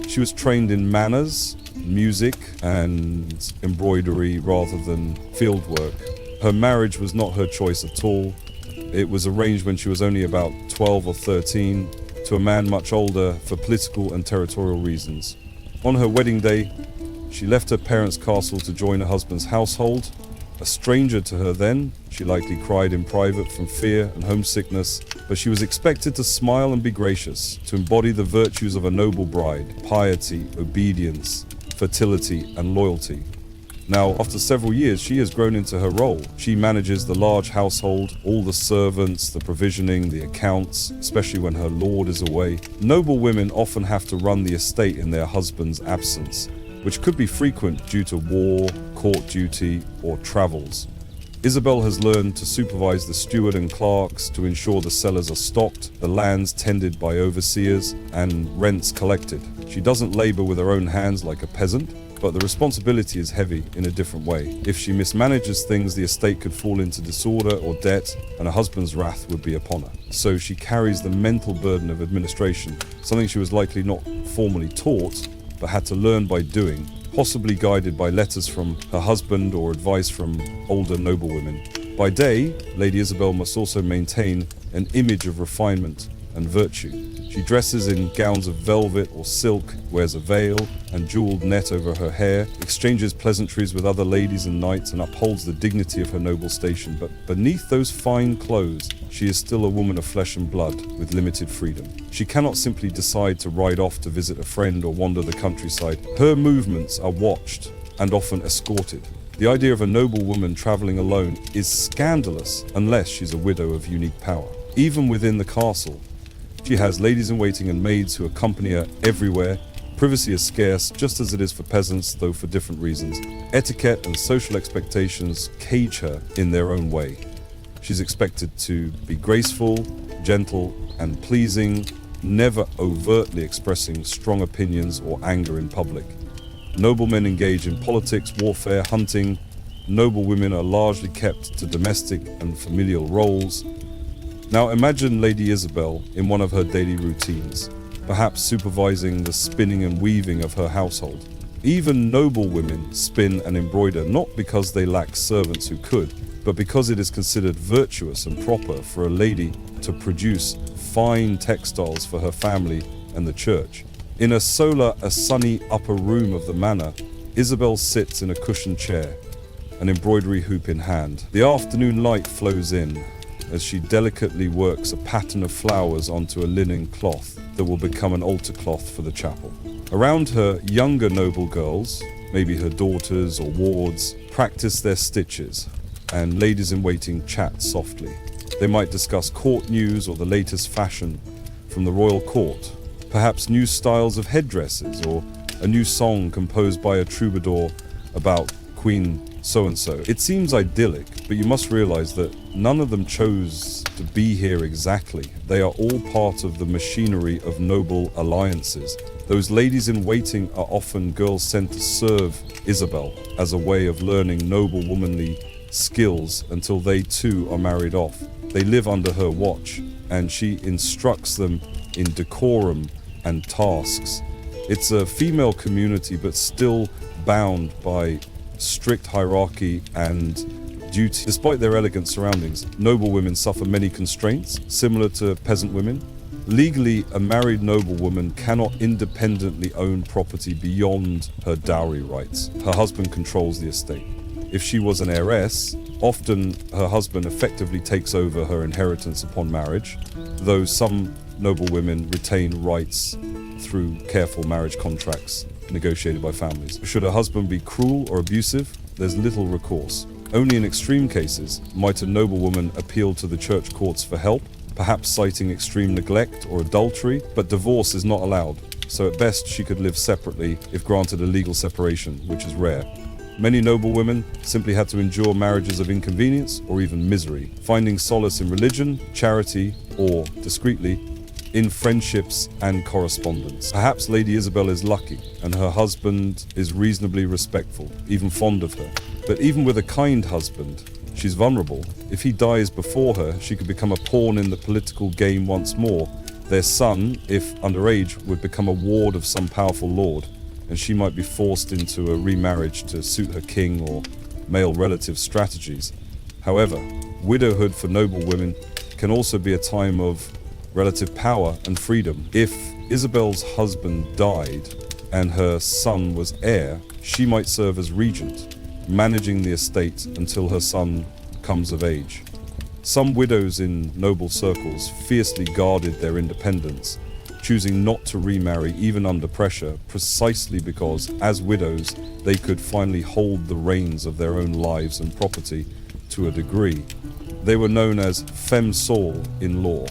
She was trained in manners, music, and embroidery rather than field work. Her marriage was not her choice at all. It was arranged when she was only about 12 or 13 to a man much older for political and territorial reasons. On her wedding day, she left her parents' castle to join her husband's household. A stranger to her then, she likely cried in private from fear and homesickness, but she was expected to smile and be gracious, to embody the virtues of a noble bride: piety, obedience, fertility, and loyalty. Now, after several years, she has grown into her role. She manages the large household, all the servants, the provisioning, the accounts, especially when her lord is away. Noble women often have to run the estate in their husband's absence, which could be frequent due to war, court duty, or travels. Isabel has learned to supervise the steward and clerks to ensure the cellars are stocked, the lands tended by overseers, and rents collected. She doesn't labor with her own hands like a peasant, but the responsibility is heavy in a different way. If she mismanages things, the estate could fall into disorder or debt, and her husband's wrath would be upon her. So she carries the mental burden of administration, something she was likely not formally taught, but had to learn by doing, possibly guided by letters from her husband or advice from older noblewomen. By day, Lady Isabel must also maintain an image of refinement, and virtue. She dresses in gowns of velvet or silk, wears a veil and jeweled net over her hair, exchanges pleasantries with other ladies and knights, and upholds the dignity of her noble station. But beneath those fine clothes, she is still a woman of flesh and blood, with limited freedom. She cannot simply decide to ride off to visit a friend or wander the countryside. Her movements are watched and often escorted. The idea of a noble woman traveling alone is scandalous unless she's a widow of unique power. Even within the castle, she has ladies-in-waiting and maids who accompany her everywhere. Privacy is scarce, just as it is for peasants, though for different reasons. Etiquette and social expectations cage her in their own way. She's expected to be graceful, gentle, and pleasing, never overtly expressing strong opinions or anger in public. Noblemen engage in politics, warfare, hunting. Noble women are largely kept to domestic and familial roles. Now imagine Lady Isabel in one of her daily routines, perhaps supervising the spinning and weaving of her household. Even noble women spin and embroider, not because they lack servants who could, but because it is considered virtuous and proper for a lady to produce fine textiles for her family and the church. In a sunny upper room of the manor, Isabel sits in a cushioned chair, an embroidery hoop in hand. The afternoon light flows in as she delicately works a pattern of flowers onto a linen cloth that will become an altar cloth for the chapel. Around her, younger noble girls, maybe her daughters or wards, practice their stitches, and ladies-in-waiting chat softly. They might discuss court news or the latest fashion from the royal court, perhaps new styles of headdresses or a new song composed by a troubadour about Queen so-and-so. It seems idyllic, but you must realize that none of them chose to be here exactly. They are all part of the machinery of noble alliances. Those ladies-in-waiting are often girls sent to serve Isabel as a way of learning noble womanly skills until they too are married off. They live under her watch, and she instructs them in decorum and tasks. It's a female community, but still bound by strict hierarchy and duty. Despite their elegant surroundings, noble women suffer many constraints, similar to peasant women. Legally, a married noble woman cannot independently own property beyond her dowry rights. Her husband controls the estate. If she was an heiress, often her husband effectively takes over her inheritance upon marriage, though some noble women retain rights through careful marriage contracts negotiated by families. Should a husband be cruel or abusive, there's little recourse. Only in extreme cases might a noble woman appeal to the church courts for help, perhaps citing extreme neglect or adultery, but divorce is not allowed, so at best she could live separately if granted a legal separation, which is rare. Many noble women simply had to endure marriages of inconvenience or even misery, finding solace in religion, charity, or, discreetly, in friendships and correspondence. Perhaps Lady Isabel is lucky, and her husband is reasonably respectful, even fond of her. But even with a kind husband, she's vulnerable. If he dies before her, she could become a pawn in the political game once more. Their son, if underage, would become a ward of some powerful lord, and she might be forced into a remarriage to suit her king or male relative strategies. However, widowhood for noble women can also be a time of relative power and freedom. If Isabel's husband died and her son was heir, she might serve as regent, managing the estate until her son comes of age. Some widows in noble circles fiercely guarded their independence, choosing not to remarry even under pressure, precisely because, as widows, they could finally hold the reins of their own lives and property to a degree. They were known as femmes seules in law,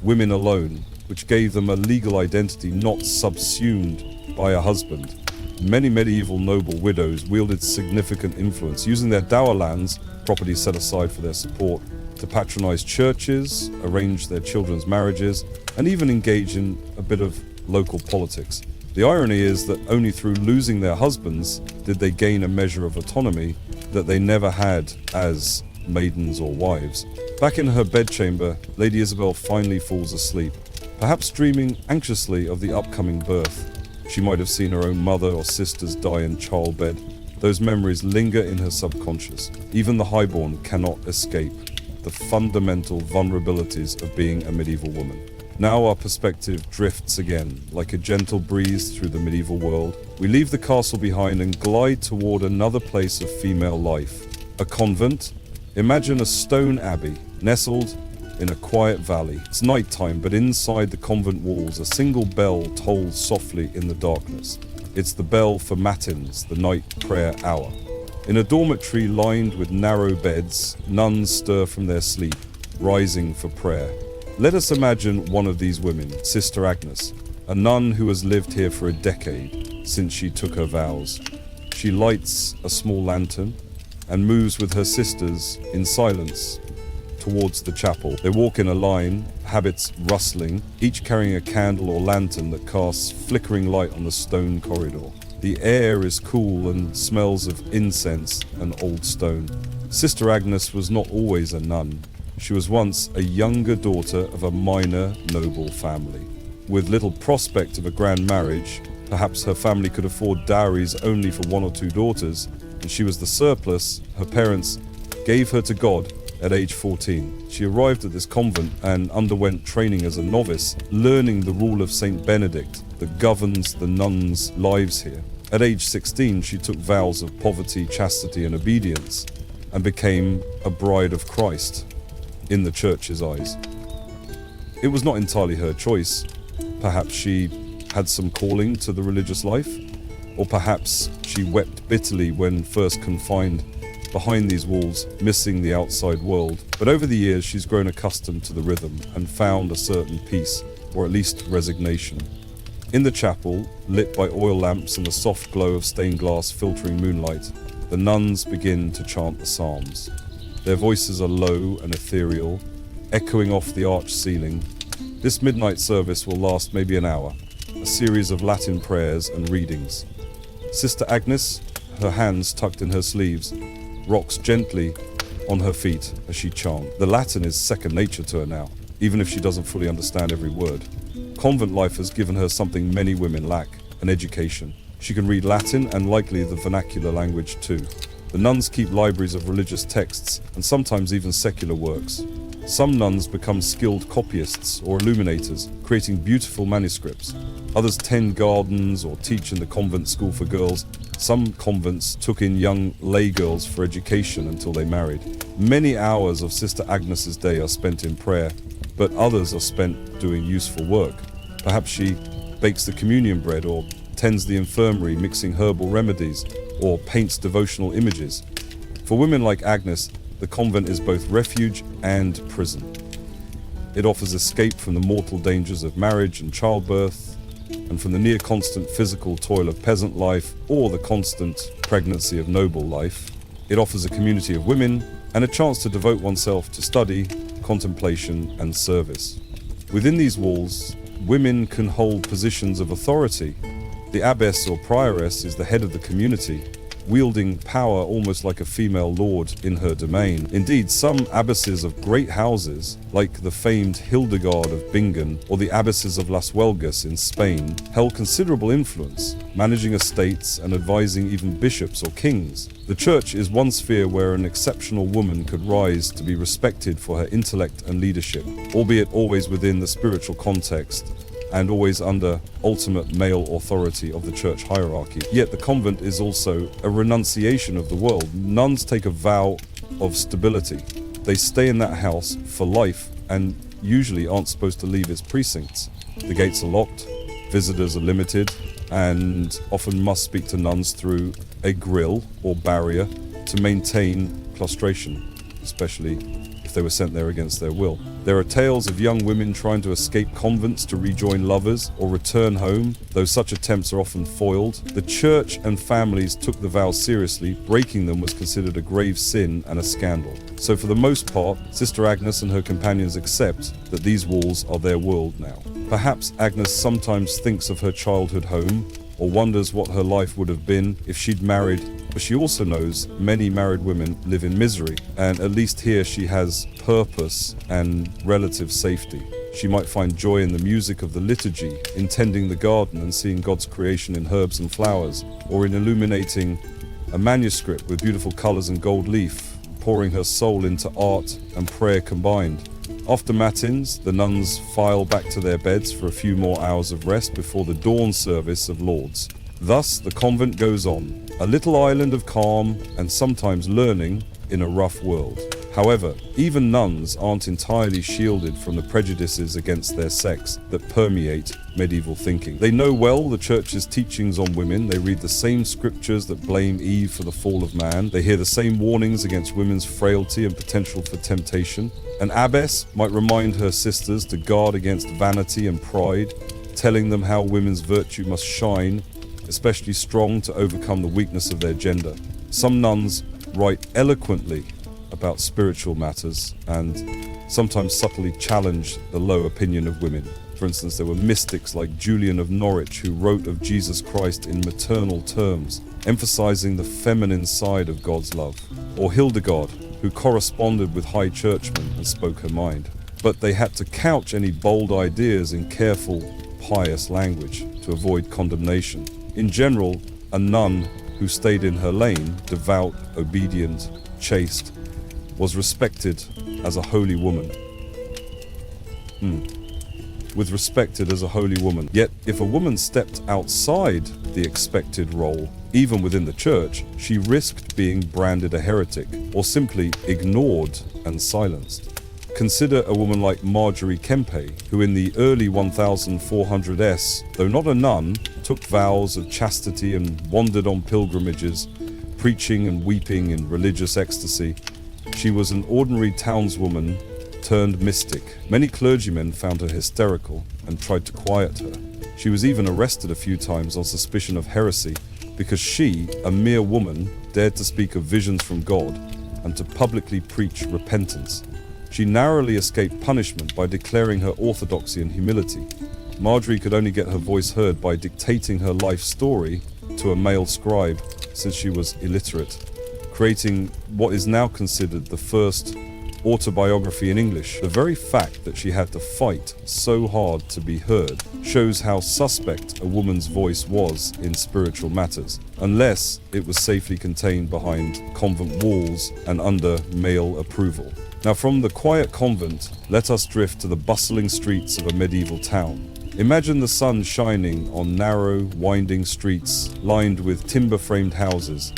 women alone, which gave them a legal identity not subsumed by a husband. Many medieval noble widows wielded significant influence, using their dower lands, property set aside for their support, to patronize churches, arrange their children's marriages, and even engage in a bit of local politics. The irony is that only through losing their husbands did they gain a measure of autonomy that they never had as maidens or wives. Back in her bedchamber, Lady Isabel finally falls asleep, perhaps dreaming anxiously of the upcoming birth. She might have seen her own mother or sisters die in childbed. Those memories linger in her subconscious. Even the highborn cannot escape the fundamental vulnerabilities of being a medieval woman. Now our perspective drifts again, like a gentle breeze through the medieval world. We leave the castle behind and glide toward another place of female life. A convent. Imagine a stone abbey, nestled in a quiet valley. It's nighttime, but inside the convent walls, a single bell tolls softly in the darkness. It's the bell for matins, the night prayer hour. In a dormitory lined with narrow beds, nuns stir from their sleep, rising for prayer. Let us imagine one of these women, Sister Agnes, a nun who has lived here for a decade since she took her vows. She lights a small lantern and moves with her sisters in silence towards the chapel. They walk in a line, habits rustling, each carrying a candle or lantern that casts flickering light on the stone corridor. The air is cool and smells of incense and old stone. Sister Agnes was not always a nun. She was once a younger daughter of a minor noble family. With little prospect of a grand marriage, perhaps her family could afford dowries only for 1 or 2 daughters, and she was the surplus her parents gave her to God at age 14. She arrived at this convent and underwent training as a novice, learning the rule of Saint Benedict that governs the nuns' lives here. At age 16, she took vows of poverty, chastity, and obedience, and became a bride of Christ in the church's eyes. It was not entirely her choice. Perhaps she had some calling to the religious life, or perhaps she wept bitterly when first confined behind these walls, missing the outside world. But over the years, she's grown accustomed to the rhythm and found a certain peace, or at least resignation. In the chapel, lit by oil lamps and the soft glow of stained glass filtering moonlight, the nuns begin to chant the psalms. Their voices are low and ethereal, echoing off the arched ceiling. This midnight service will last maybe an hour, a series of Latin prayers and readings. Sister Agnes, her hands tucked in her sleeves, rocks gently on her feet as she chants. The Latin is second nature to her now, even if she doesn't fully understand every word. Convent life has given her something many women lack, an education. She can read Latin and likely the vernacular language too. The nuns keep libraries of religious texts and sometimes even secular works. Some nuns become skilled copyists or illuminators, creating beautiful manuscripts. Others tend gardens or teach in the convent school for girls. Some convents took in young lay girls for education until they married. Many hours of Sister Agnes's day are spent in prayer, but others are spent doing useful work. Perhaps she bakes the communion bread or tends the infirmary mixing herbal remedies or paints devotional images. For women like Agnes, the convent is both refuge and prison. It offers escape from the mortal dangers of marriage and childbirth, and from the near constant physical toil of peasant life or the constant pregnancy of noble life. It offers a community of women and a chance to devote oneself to study, contemplation, and service. Within these walls, women can hold positions of authority. The abbess or prioress is the head of the community, wielding power almost like a female lord in her domain. Indeed, some abbesses of great houses, like the famed Hildegard of Bingen or the abbesses of Las Huelgas in Spain, held considerable influence, managing estates and advising even bishops or kings. The church is one sphere where an exceptional woman could rise to be respected for her intellect and leadership, albeit always within the spiritual context and always under ultimate male authority of the church hierarchy. Yet the convent is also a renunciation of the world. Nuns take a vow of stability. They stay in that house for life and usually aren't supposed to leave its precincts. The gates are locked, visitors are limited, and often must speak to nuns through a grill or barrier to maintain claustration, especially if they were sent there against their will. There are tales of young women trying to escape convents to rejoin lovers or return home, though such attempts are often foiled. The church and families took the vows seriously. Breaking them was considered a grave sin and a scandal. So for the most part, Sister Agnes and her companions accept that these walls are their world now. Perhaps Agnes sometimes thinks of her childhood home, or wonders what her life would have been if she'd married, but she also knows many married women live in misery, and at least here she has purpose and relative safety. She might find joy in the music of the liturgy, in tending the garden and seeing God's creation in herbs and flowers, or in illuminating a manuscript with beautiful colors and gold leaf, pouring her soul into art and prayer combined. After matins, the nuns file back to their beds for a few more hours of rest before the dawn service of lauds. Thus, the convent goes on, a little island of calm and sometimes learning in a rough world. However, even nuns aren't entirely shielded from the prejudices against their sex that permeate medieval thinking. They know well the church's teachings on women. They read the same scriptures that blame Eve for the fall of man. They hear the same warnings against women's frailty and potential for temptation. An abbess might remind her sisters to guard against vanity and pride, telling them how women's virtue must shine, especially strong, to overcome the weakness of their gender. Some nuns write eloquently about spiritual matters and sometimes subtly challenge the low opinion of women. For instance, there were mystics like Julian of Norwich who wrote of Jesus Christ in maternal terms, emphasizing the feminine side of God's love. Or Hildegard, who corresponded with high churchmen and spoke her mind. But they had to couch any bold ideas in careful, pious language to avoid condemnation. In general, a nun who stayed in her lane, devout, obedient, chaste, was respected as a holy woman. Was respected as a holy woman. Yet, if a woman stepped outside the expected role, even within the church, she risked being branded a heretic or simply ignored and silenced. Consider a woman like Marjorie Kempe, who in the early 1400s, though not a nun, took vows of chastity and wandered on pilgrimages, preaching and weeping in religious ecstasy. She was an ordinary townswoman turned mystic. Many clergymen found her hysterical and tried to quiet her. She was even arrested a few times on suspicion of heresy because she, a mere woman, dared to speak of visions from God and to publicly preach repentance. She narrowly escaped punishment by declaring her orthodoxy and humility. Marjorie could only get her voice heard by dictating her life story to a male scribe, since she was illiterate, creating what is now considered the first autobiography in English. The very fact that she had to fight so hard to be heard shows how suspect a woman's voice was in spiritual matters, unless it was safely contained behind convent walls and under male approval. Now, from the quiet convent, let us drift to the bustling streets of a medieval town. Imagine the sun shining on narrow, winding streets lined with timber-framed houses.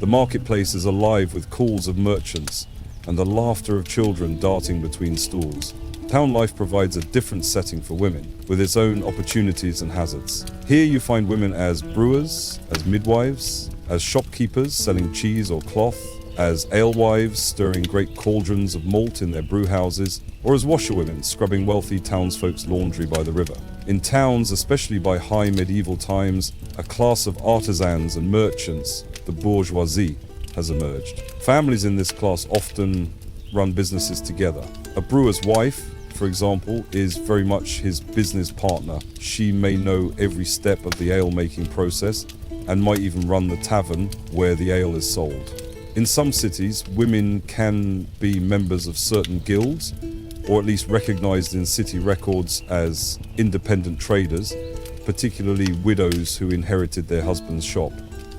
The marketplace is alive with calls of merchants and the laughter of children darting between stalls. Town life provides a different setting for women, with its own opportunities and hazards. Here you find women as brewers, as midwives, as shopkeepers selling cheese or cloth, as alewives stirring great cauldrons of malt in their brewhouses, or as washerwomen scrubbing wealthy townsfolk's laundry by the river. In towns, especially by high medieval times, a class of artisans and merchants, the bourgeoisie, has emerged. Families in this class often run businesses together. A brewer's wife, for example, is very much his business partner. She may know every step of the ale-making process and might even run the tavern where the ale is sold. In some cities, women can be members of certain guilds, or at least recognized in city records as independent traders, particularly widows who inherited their husband's shop.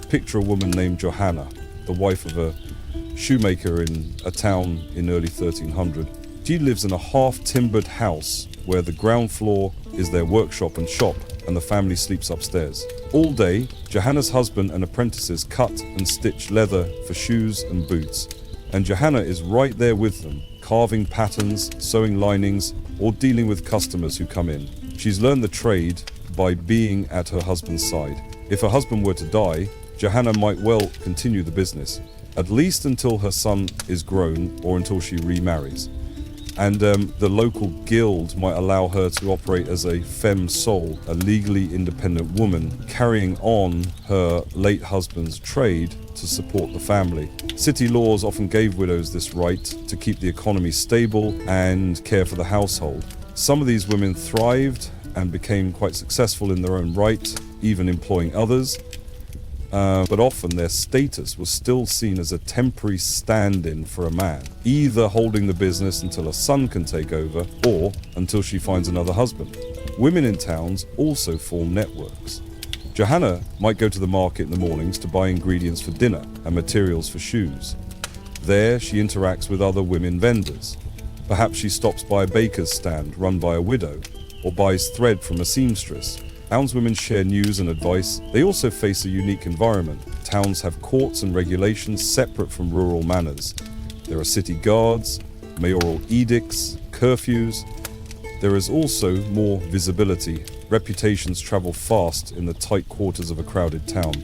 Picture a woman named Johanna, the wife of a shoemaker in a town in early 1300. She lives in a half-timbered house where the ground floor is their workshop and shop, and the family sleeps upstairs. All day, Johanna's husband and apprentices cut and stitch leather for shoes and boots, and Johanna is right there with them, carving patterns, sewing linings, or dealing with customers who come in. She's learned the trade by being at her husband's side. If her husband were to die, Johanna might well continue the business, at least until her son is grown or until she remarries. And the local guild might allow her to operate as a femme sole, a legally independent woman, carrying on her late husband's trade to support the family. City laws often gave widows this right to keep the economy stable and care for the household. Some of these women thrived and became quite successful in their own right, even employing others. But often their status was still seen as a temporary stand-in for a man, either holding the business until a son can take over or until she finds another husband. Women in towns also form networks. Johanna might go to the market in the mornings to buy ingredients for dinner and materials for shoes. There she interacts with other women vendors. Perhaps she stops by a baker's stand run by a widow, or buys thread from a seamstress. Townswomen share news and advice. They also face a unique environment. Towns have courts and regulations separate from rural manors. There are city guards, mayoral edicts, curfews. There is also more visibility. Reputations travel fast in the tight quarters of a crowded town.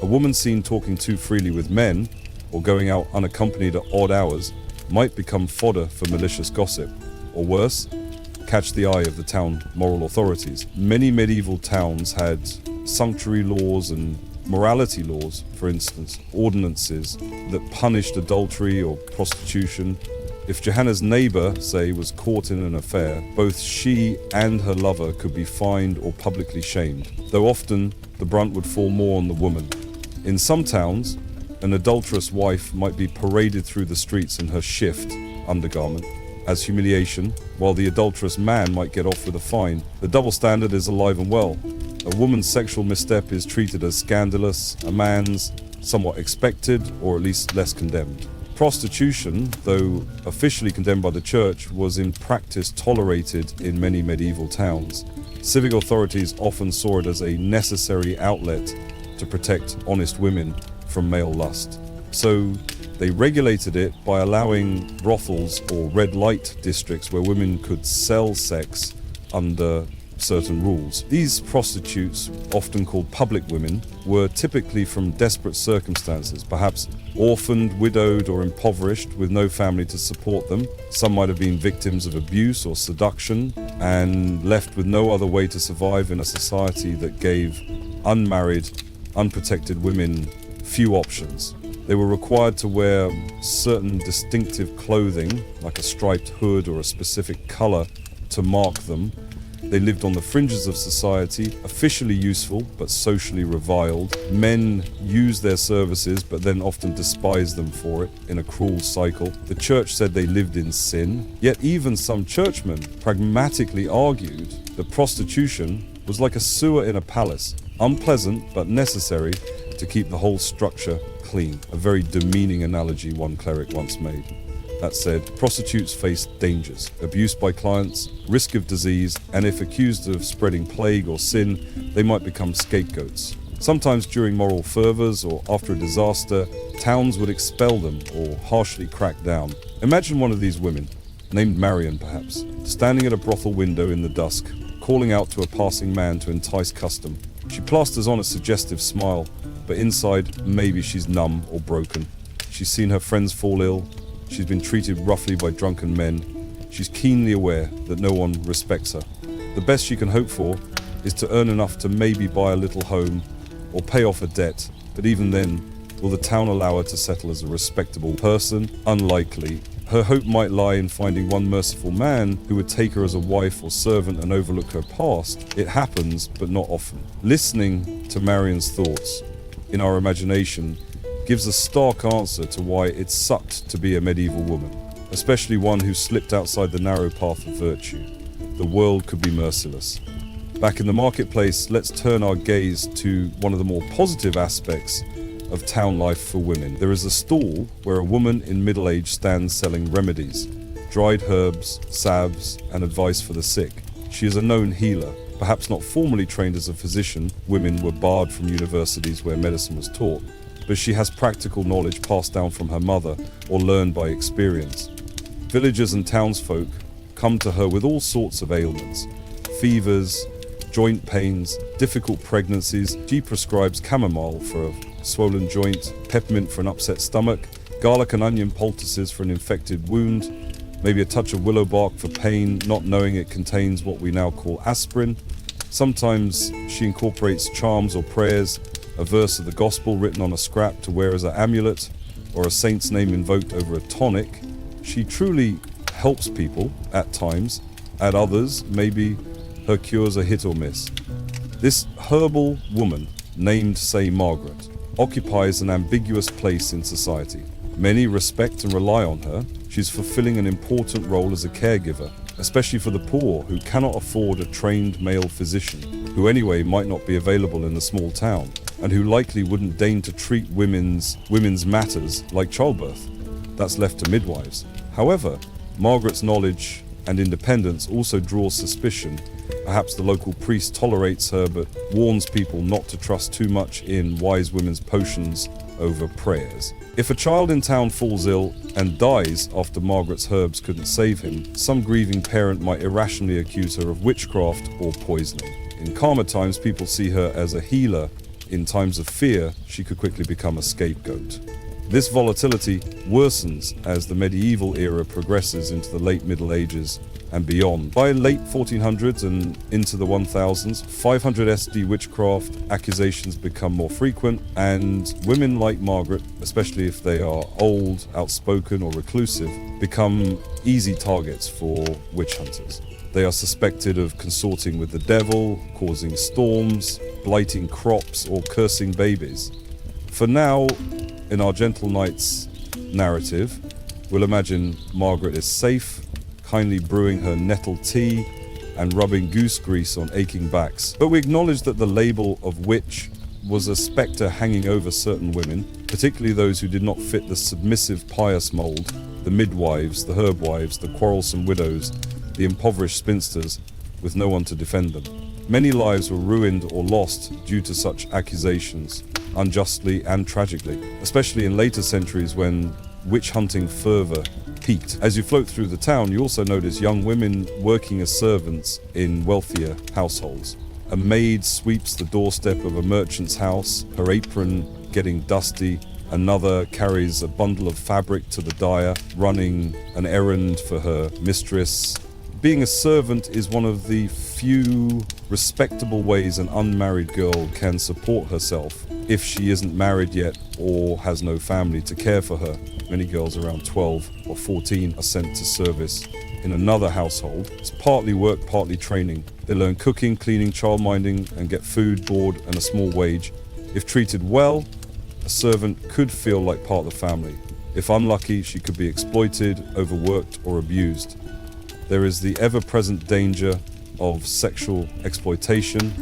A woman seen talking too freely with men, or going out unaccompanied at odd hours, might become fodder for malicious gossip, or worse, catch the eye of the town moral authorities. Many medieval towns had sanctuary laws and morality laws, for instance, ordinances that punished adultery or prostitution. If Johanna's neighbour, say, was caught in an affair, both she and her lover could be fined or publicly shamed, though often the brunt would fall more on the woman. In some towns, an adulterous wife might be paraded through the streets in her shift undergarment as humiliation, while the adulterous man might get off with a fine. The double standard is alive and well. A woman's sexual misstep is treated as scandalous, a man's somewhat expected, or at least less condemned. Prostitution, though officially condemned by the church, was in practice tolerated in many medieval towns. Civic authorities often saw it as a necessary outlet to protect honest women from male lust. So they regulated it by allowing brothels or red light districts where women could sell sex under certain rules. These prostitutes, often called public women, were typically from desperate circumstances, perhaps orphaned, widowed, or impoverished with no family to support them. Some might have been victims of abuse or seduction and left with no other way to survive in a society that gave unmarried, unprotected women few options. They were required to wear certain distinctive clothing, like a striped hood or a specific color, to mark them. They lived on the fringes of society, officially useful but socially reviled. Men used their services but then often despised them for it in a cruel cycle. The church said they lived in sin, yet even some churchmen pragmatically argued that prostitution was like a sewer in a palace, unpleasant but necessary to keep the whole structure clean. A very demeaning analogy one cleric once made. That said, prostitutes faced dangers, abuse by clients, risk of disease, and if accused of spreading plague or sin, they might become scapegoats. Sometimes during moral fervors or after a disaster, towns would expel them or harshly crack down. Imagine one of these women, named Marion perhaps, standing at a brothel window in the dusk, calling out to a passing man to entice custom. She plasters on a suggestive smile, but inside, maybe she's numb or broken. She's seen her friends fall ill. She's been treated roughly by drunken men. She's keenly aware that no one respects her. The best she can hope for is to earn enough to maybe buy a little home or pay off a debt, but even then, will the town allow her to settle as a respectable person? Unlikely. Her hope might lie in finding one merciful man who would take her as a wife or servant and overlook her past. It happens, but not often. Listening to Marion's thoughts in our imagination gives a stark answer to why it sucked to be a medieval woman, especially one who slipped outside the narrow path of virtue. The world could be merciless. Back in the marketplace, let's turn our gaze to one of the more positive aspects of town life for women. There is a stall where a woman in middle age stands selling remedies, dried herbs, salves, and advice for the sick. She is a known healer. Perhaps not formally trained as a physician, women were barred from universities where medicine was taught, but she has practical knowledge passed down from her mother or learned by experience. Villagers and townsfolk come to her with all sorts of ailments, fevers, joint pains, difficult pregnancies. She prescribes chamomile for a swollen joint, peppermint for an upset stomach, garlic and onion poultices for an infected wound, maybe a touch of willow bark for pain, not knowing it contains what we now call aspirin. Sometimes she incorporates charms or prayers, a verse of the gospel written on a scrap to wear as an amulet, or a saint's name invoked over a tonic. She truly helps people at times. At others, maybe her cures are hit or miss. This herbal woman, named, say, Margaret, occupies an ambiguous place in society. Many respect and rely on her. She's fulfilling an important role as a caregiver, especially for the poor who cannot afford a trained male physician, who anyway might not be available in the small town, and who likely wouldn't deign to treat women's matters like childbirth. That's left to midwives. However, Margaret's knowledge and independence also draws suspicion. Perhaps the local priest tolerates her but warns people not to trust too much in wise women's potions over prayers. If a child in town falls ill and dies after Margaret's herbs couldn't save him, some grieving parent might irrationally accuse her of witchcraft or poisoning. In calmer times, people see her as a healer. In times of fear, she could quickly become a scapegoat. This volatility worsens as the medieval era progresses into the late Middle Ages and beyond. By late 1400s and into the 1000s, 500 SD witchcraft accusations become more frequent, and women like Margaret, especially if they are old, outspoken or reclusive, become easy targets for witch hunters. They are suspected of consorting with the devil, causing storms, blighting crops or cursing babies. For now, in our Gentle Knights narrative, we'll imagine Margaret is safe, kindly brewing her nettle tea and rubbing goose grease on aching backs. But we acknowledge that the label of witch was a spectre hanging over certain women, particularly those who did not fit the submissive pious mold, the midwives, the herb wives, the quarrelsome widows, the impoverished spinsters, with no one to defend them. Many lives were ruined or lost due to such accusations, unjustly and tragically, especially in later centuries when witch-hunting fervor peaked. As you float through the town, you also notice young women working as servants in wealthier households. A maid sweeps the doorstep of a merchant's house, her apron getting dusty. Another carries a bundle of fabric to the dyer, running an errand for her mistress. Being a servant is one of the few respectable ways an unmarried girl can support herself if she isn't married yet or has no family to care for her. Many girls around 12 or 14 are sent to service in another household. It's partly work, partly training. They learn cooking, cleaning, childminding, and get food, board, and a small wage. If treated well, a servant could feel like part of the family. If unlucky, she could be exploited, overworked, or abused. There is the ever-present danger of sexual exploitation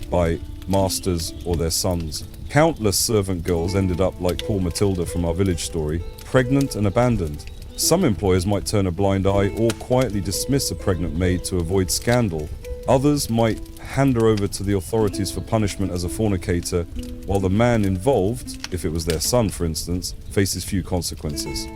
by masters or their sons. Countless servant girls ended up like poor Matilda from our village story, pregnant and abandoned. Some employers might turn a blind eye or quietly dismiss a pregnant maid to avoid scandal. Others might hand her over to the authorities for punishment as a fornicator, while the man involved, if it was their son for instance, faces few consequences.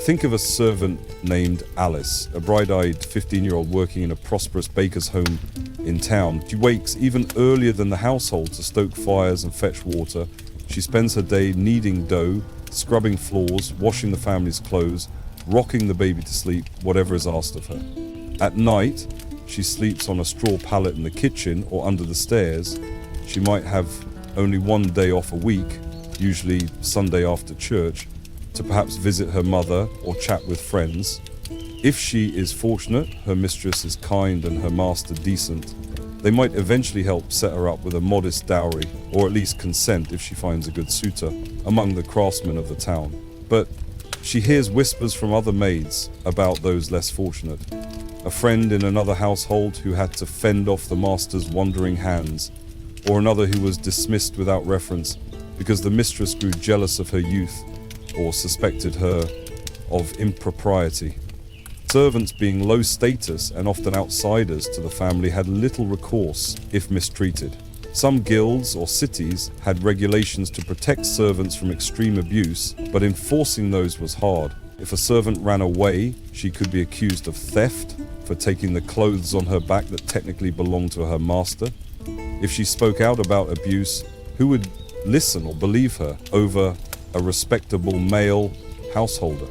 Think of a servant named Alice, a bright-eyed 15-year-old working in a prosperous baker's home in town. She wakes even earlier than the household to stoke fires and fetch water. She spends her day kneading dough, scrubbing floors, washing the family's clothes, rocking the baby to sleep, whatever is asked of her. At night, she sleeps on a straw pallet in the kitchen or under the stairs. She might have only one day off a week, usually Sunday after church, to perhaps visit her mother or chat with friends. If she is fortunate, her mistress is kind and her master decent, they might eventually help set her up with a modest dowry, or at least consent if she finds a good suitor among the craftsmen of the town. But she hears whispers from other maids about those less fortunate. A friend in another household who had to fend off the master's wandering hands, or another who was dismissed without reference because the mistress grew jealous of her youth or suspected her of impropriety. Servants, being low status and often outsiders to the family, had little recourse if mistreated. Some guilds or cities had regulations to protect servants from extreme abuse, but enforcing those was hard. If a servant ran away, she could be accused of theft for taking the clothes on her back that technically belonged to her master. If she spoke out about abuse, who would listen or believe her over a respectable male householder?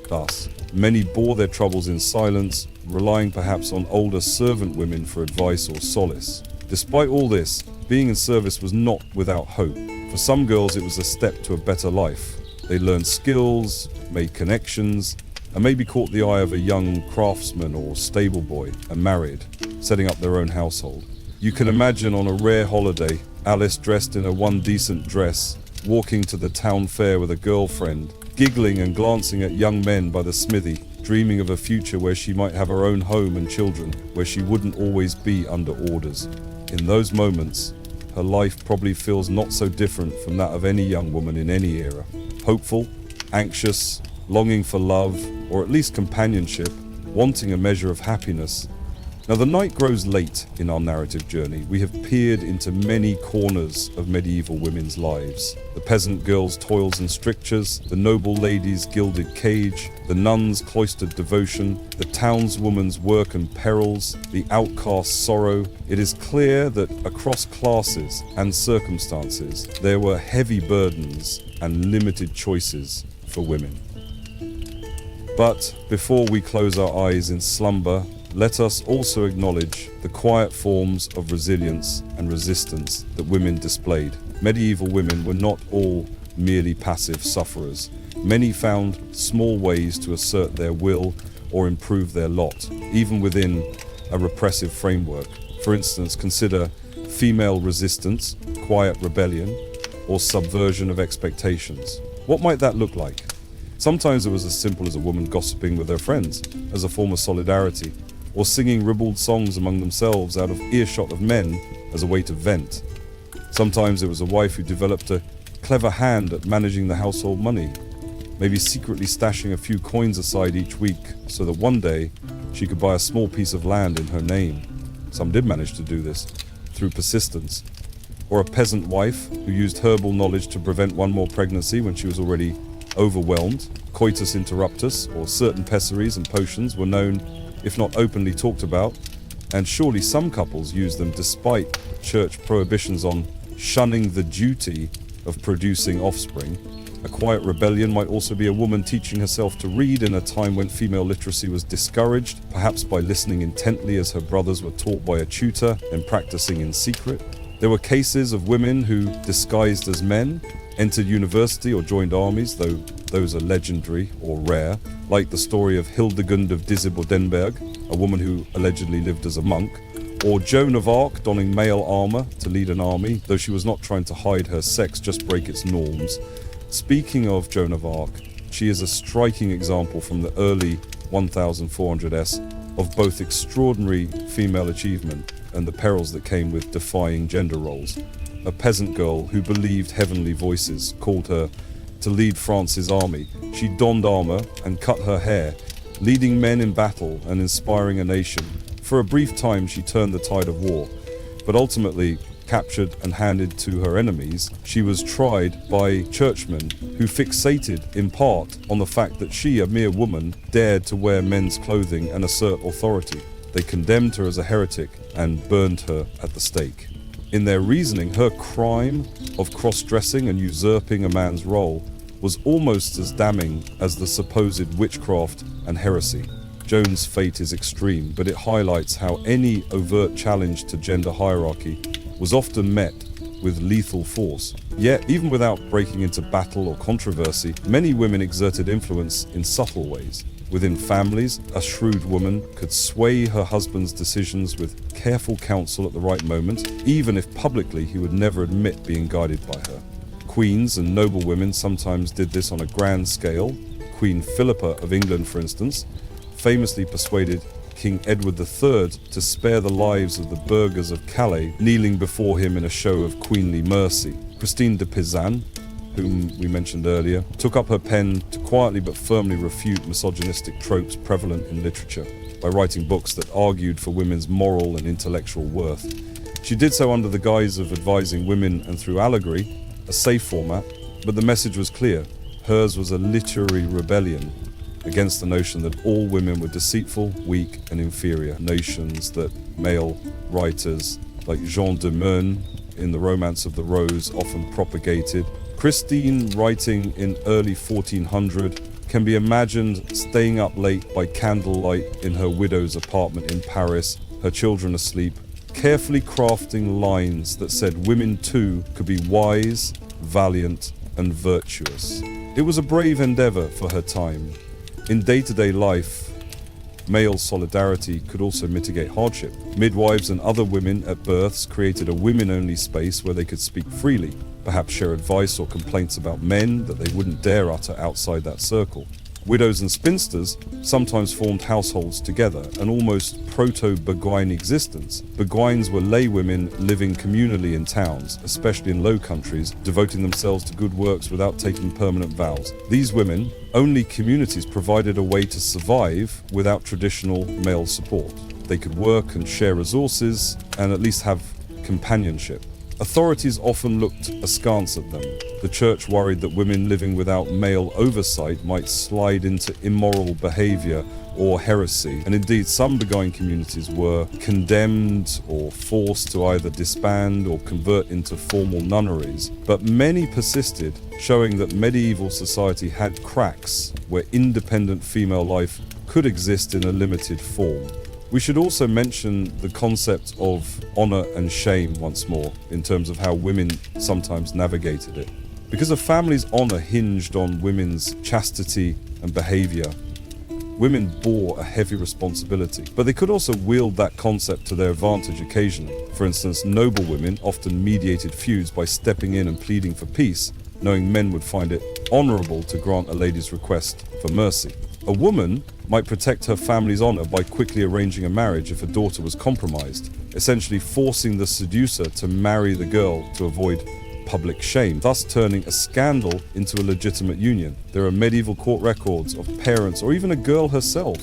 Thus, many bore their troubles in silence, relying perhaps on older servant women for advice or solace. Despite all this, being in service was not without hope. For some girls, it was a step to a better life. They learned skills, made connections, and maybe caught the eye of a young craftsman or stable boy and married, setting up their own household. You can imagine on a rare holiday, Alice dressed in a one decent dress, walking to the town fair with a girlfriend, giggling and glancing at young men by the smithy, dreaming of a future where she might have her own home and children, where she wouldn't always be under orders. In those moments, her life probably feels not so different from that of any young woman in any era. Hopeful, anxious, longing for love, or at least companionship, wanting a measure of happiness. Now, the night grows late in our narrative journey. We have peered into many corners of medieval women's lives. The peasant girl's toils and strictures, the noble lady's gilded cage, the nun's cloistered devotion, the townswoman's work and perils, the outcast's sorrow. It is clear that across classes and circumstances, there were heavy burdens and limited choices for women. But before we close our eyes in slumber, let us also acknowledge the quiet forms of resilience and resistance that women displayed. Medieval women were not all merely passive sufferers. Many found small ways to assert their will or improve their lot, even within a repressive framework. For instance, consider female resistance, quiet rebellion, or subversion of expectations. What might that look like? Sometimes it was as simple as a woman gossiping with her friends as a form of solidarity, or singing ribald songs among themselves out of earshot of men as a way to vent. Sometimes it was a wife who developed a clever hand at managing the household money, maybe secretly stashing a few coins aside each week so that one day she could buy a small piece of land in her name. Some did manage to do this through persistence. Or a peasant wife who used herbal knowledge to prevent one more pregnancy when she was already overwhelmed. Coitus interruptus, or certain pessaries and potions, were known, if not openly talked about, and surely some couples used them despite church prohibitions on shunning the duty of producing offspring. A quiet rebellion might also be a woman teaching herself to read in a time when female literacy was discouraged, perhaps by listening intently as her brothers were taught by a tutor and practicing in secret. There were cases of women who, disguised as men, entered university or joined armies, though those are legendary or rare, like the story of Hildegund of Disibodenberg, a woman who allegedly lived as a monk, or Joan of Arc donning male armor to lead an army, though she was not trying to hide her sex, just break its norms. Speaking of Joan of Arc, she is a striking example from the early 1400s of both extraordinary female achievement and the perils that came with defying gender roles. A peasant girl who believed heavenly voices called her to lead France's army. She donned armor and cut her hair, leading men in battle and inspiring a nation. For a brief time she turned the tide of war, but ultimately captured and handed to her enemies. She was tried by churchmen who fixated in part on the fact that she, a mere woman, dared to wear men's clothing and assert authority. They condemned her as a heretic and burned her at the stake. In their reasoning, her crime of cross-dressing and usurping a man's role was almost as damning as the supposed witchcraft and heresy. Joan's fate is extreme, but it highlights how any overt challenge to gender hierarchy was often met with lethal force. Yet, even without breaking into battle or controversy, many women exerted influence in subtle ways. Within families, a shrewd woman could sway her husband's decisions with careful counsel at the right moment, even if publicly he would never admit being guided by her. Queens and noble women sometimes did this on a grand scale. Queen Philippa of England, for instance, famously persuaded King Edward III to spare the lives of the burghers of Calais, kneeling before him in a show of queenly mercy. Christine de Pizan, whom we mentioned earlier, took up her pen to quietly but firmly refute misogynistic tropes prevalent in literature by writing books that argued for women's moral and intellectual worth. She did so under the guise of advising women and through allegory, a safe format, but the message was clear. Hers was a literary rebellion against the notion that all women were deceitful, weak, and inferior, notions that male writers like Jean de Meun in The Romance of the Rose often propagated. Christine, writing in early 1400, can be imagined staying up late by candlelight in her widow's apartment in Paris, her children asleep, carefully crafting lines that said women too could be wise, valiant, and virtuous. It was a brave endeavor for her time. In day-to-day life, male solidarity could also mitigate hardship. Midwives and other women at births created a women-only space where they could speak freely, perhaps share advice or complaints about men that they wouldn't dare utter outside that circle. Widows and spinsters sometimes formed households together, an almost proto-beguine existence. Beguines were laywomen living communally in towns, especially in Low Countries, devoting themselves to good works without taking permanent vows. These women, only communities provided a way to survive without traditional male support. They could work and share resources and at least have companionship. Authorities often looked askance at them. The church worried that women living without male oversight might slide into immoral behavior or heresy, and indeed some beguine communities were condemned or forced to either disband or convert into formal nunneries. But many persisted, showing that medieval society had cracks where independent female life could exist in a limited form. We should also mention the concept of honor and shame once more, in terms of how women sometimes navigated it. Because a family's honor hinged on women's chastity and behavior, women bore a heavy responsibility, but they could also wield that concept to their advantage occasionally. For instance, noble women often mediated feuds by stepping in and pleading for peace, knowing men would find it honorable to grant a lady's request for mercy. A woman might protect her family's honor by quickly arranging a marriage if a daughter was compromised, essentially forcing the seducer to marry the girl to avoid public shame, thus turning a scandal into a legitimate union. There are medieval court records of parents, or even a girl herself,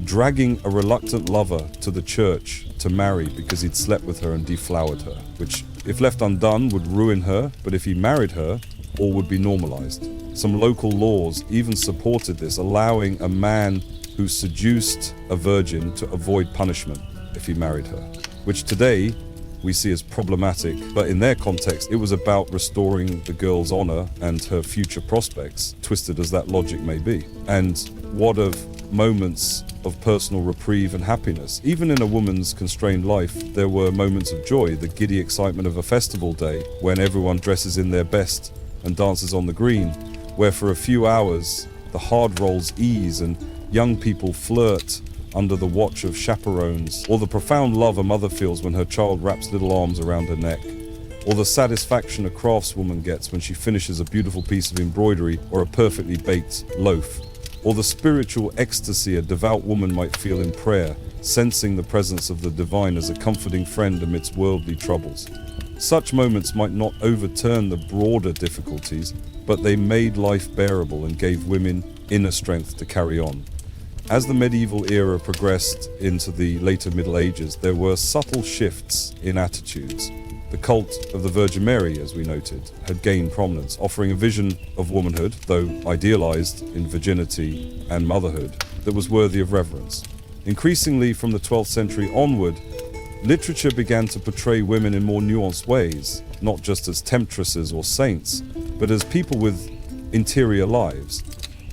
dragging a reluctant lover to the church to marry because he'd slept with her and deflowered her, which, if left undone, would ruin her, but if he married her, all would be normalized. Some local laws even supported this, allowing a man who seduced a virgin to avoid punishment if he married her, which today we see as problematic, but in their context it was about restoring the girl's honor and her future prospects, twisted as that logic may be. And what of moments of personal reprieve and happiness? Even in a woman's constrained life, there were moments of joy, the giddy excitement of a festival day when everyone dresses in their best and dances on the green, where for a few hours the hard rolls ease and young people flirt under the watch of chaperones, or the profound love a mother feels when her child wraps little arms around her neck, or the satisfaction a craftswoman gets when she finishes a beautiful piece of embroidery or a perfectly baked loaf, or the spiritual ecstasy a devout woman might feel in prayer, sensing the presence of the divine as a comforting friend amidst worldly troubles. Such moments might not overturn the broader difficulties, but they made life bearable and gave women inner strength to carry on. As the medieval era progressed into the later Middle Ages, there were subtle shifts in attitudes. The cult of the Virgin Mary, as we noted, had gained prominence, offering a vision of womanhood, though idealized in virginity and motherhood, that was worthy of reverence. Increasingly from the 12th century onward, literature began to portray women in more nuanced ways, not just as temptresses or saints, but as people with interior lives.